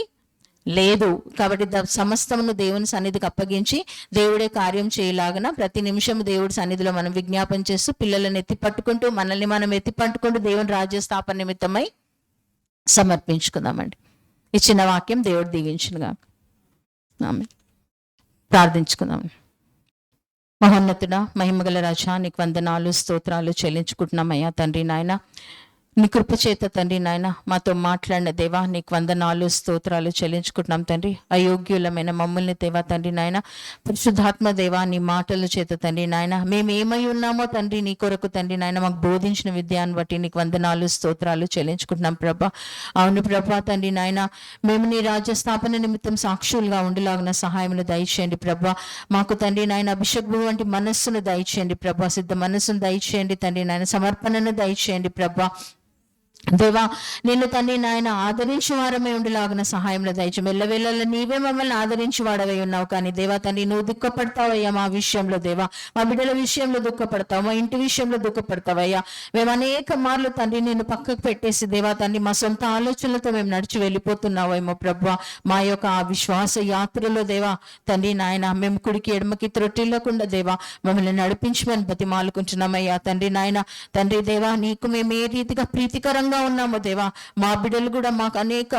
Speaker 1: లేదు. కాబట్టి సమస్తమును దేవుని సన్నిధికి అప్పగించి దేవుడే కార్యం చేయలాగన ప్రతి నిమిషం దేవుడి సన్నిధిలో మనం విజ్ఞాపన చేస్తూ పిల్లలను ఎత్తిపట్టుకుంటూ మనల్ని మనం ఎత్తిపట్టుకుంటూ దేవుని రాజ్య స్థాపన నిమిత్తమై సమర్పించుకుందామండి. ఈ చిన్న వాక్యం దేవుడు దీవించునుగా. ఆమేన్. ప్రార్థించుకుందాం. మహోన్నతుడా, మహిమగల రాజా, నీకు వందనాలు, స్తోత్రాలు చెల్లించుకుంటున్నామయ్యా తండ్రి నాయన. నీ కృప చేత తండ్రి నాయన మాతో మాట్లాడిన దేవా నీకు వందనాలు, స్తోత్రాలు చెల్లించుకుంటున్నాం తండ్రి. అయోగ్యులమైన మమ్మల్ని దేవా తండ్రి నాయన, పరిశుద్ధాత్మ దేవా నీ మాటల చేత తండ్రి నాయన మేము ఏమై ఉన్నామో తండ్రి నీ కొరకు తండ్రి నాయన మాకు బోధించిన విద్యాన్ని బట్టి నీకు వందనాలు, స్తోత్రాలు చెల్లించుకుంటున్నాం ప్రభా. అవును ప్రభా తండ్రి నాయన, మేము నీ రాజ్య స్థాపన నిమిత్తం సాక్షులుగా ఉండేలాగిన సహాయమును దయచేయండి ప్రభా. మాకు తండ్రి నాయన అభిషేకం వంటి మనస్సును దయచేయండి ప్రభా. సిద్ధ మనస్సును దయచేయండి తండ్రి నాయన. సమర్పణను దయచేయండి ప్రభా. దేవా నిన్ను తండ్రి నాయన ఆదరించి వారమే ఉండేలాగిన సహాయంలో దయచు. మెల్లవేళలో నీవే మమ్మల్ని ఆదరించి వాడవై ఉన్నావు. కానీ దేవా తండ్రి నువ్వు దుఃఖపడతావయ్యా మా విషయంలో. దేవా మా బిడ్డల విషయంలో దుఃఖపడతావు, మా ఇంటి విషయంలో దుఃఖపడతావయ్యా. మేము అనేక మార్లు తండ్రి నిన్ను పక్కకు పెట్టేసి దేవా తండ్రి మా సొంత ఆలోచనలతో మేము నడిచి వెళ్ళిపోతున్నావేమో ప్రభా. మా యొక్క ఆ విశ్వాస యాత్రలో దేవా తండ్రి నాయన మేము కుడికి ఎడమకి త్రొట్టిల్లకుండా దేవా మమ్మల్ని నడిపించమని బతిమాలుకుంటున్నామయ్యా తండ్రి నాయన. తండ్రి దేవా నీకు మేము ఏ రీతిగా ప్రీతికరంగా బలహీనంగా ఉన్నాము దేవా. మా బిడ్డలు కూడా మాకు అనేక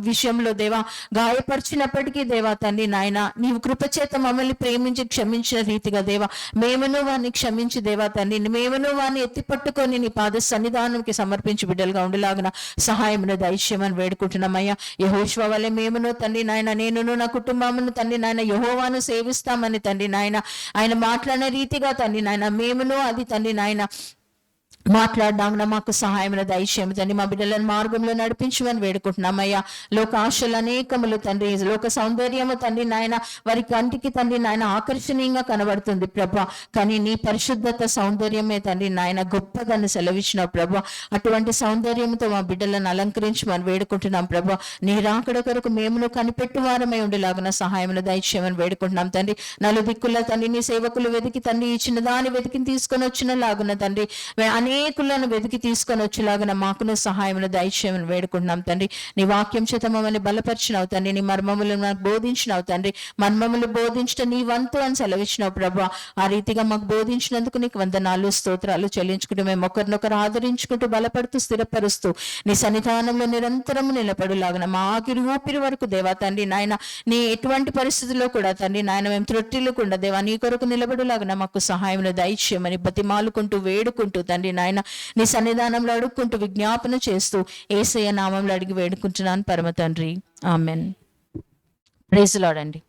Speaker 1: విషయంలో దేవా గాయపరిచినప్పటికీ దేవా తండ్రి నాయన నీవు కృపచేత మమ్మల్ని ప్రేమించి క్షమించిన రీతిగా దేవా మేమును వారిని క్షమించి దేవా తండ్రి మేమును వారిని ఎత్తి పట్టుకొని నీ పాద సన్నిధానంకి సమర్పించి బిడ్డలుగా ఉండేలాగిన సహాయమును దయచేయమని వేడుకుంటున్నామయ్యా. యెహోషువ వలె మేమును తండ్రి నాయన నేనును నా కుటుంబమును తండ్రి నాయన యెహోవాను సేవిస్తామని తండ్రి నాయన ఆయన మాట్లాడిన రీతిగా తండ్రి నాయన మేమును అది తండ్రి నాయన మాట్లాడినాక మాకు సహాయమైన దయచేయము తండ్రి. మా బిడ్డలను మార్గంలో నడిపించమని వేడుకుంటున్నామయ్యా. లోక ఆశలు అనేకములు తండ్రి, లోక సౌందర్యము తండ్రి నాయన వారి కంటికి తండ్రి నాయన ఆకర్షణీయంగా కనబడుతుంది ప్రభా. కానీ నీ పరిశుద్ధత సౌందర్యమే తండ్రి నాయన గొప్పదని సెలవిచ్చినావు ప్రభా. అటువంటి సౌందర్యంతో మా బిడ్డలను అలంకరించమని వేడుకుంటున్నాం ప్రభా. నీ రాకడ కొరకు మేమును కనిపెట్టు వారమై ఉండేలాగున సహాయమును దయచేయమని వేడుకుంటున్నాం తండ్రి. నలుదిక్కుల తండ్రి నీ సేవకులు వెతికి తండ్రి ఈ చిన్నదాని వెతికి తీసుకొని వచ్చిన లాగున తండ్రి అనేకులను వెతికి తీసుకొని వచ్చేలాగా మాకును సహాయమును దయచేయమని వేడుకుంటున్నాం తండ్రి. నీ వాక్యం చేత మమ్మల్ని బలపరిచినావు తండ్రి. నీ మర్మములను నాకు బోధించినావు తండ్రి. మర్మములు బోధించడం నీ వంతు అని సెలవిచ్చినావు ప్రభా. ఆ రీతిగా మాకు బోధించినందుకు నీకు వందనాలు స్తోత్రాలు చెల్లించుకుంటూ మేము ఒకరినొకరు ఆదరించుకుంటూ బలపడుతూ స్థిరపరుస్తూ నీ సన్నిధానంలో నిరంతరము నిలబడులాగిన మా ఆఖరి ఊపిరి వరకు దేవా తండ్రి నాయన నీ ఎటువంటి పరిస్థితుల్లో కూడా తండ్రి నాయన మేము త్రొట్టిల్లకుండా దేవా నీ కొరకు నిలబడులాగిన మాకు సహాయమును దయచేయమని బతిమాలుకుంటూ వేడుకుంటూ తండ్రి నాయన నీ సన్నిధానంలో అడుక్కుంటూ విజ్ఞాపన చేస్తూ యేసయ్య నామంలో అడిగి వేడుకుంటున్నాను పరమ తండ్రి. ఆమెన్. ప్రైజ్ ది లార్డ్ అండి.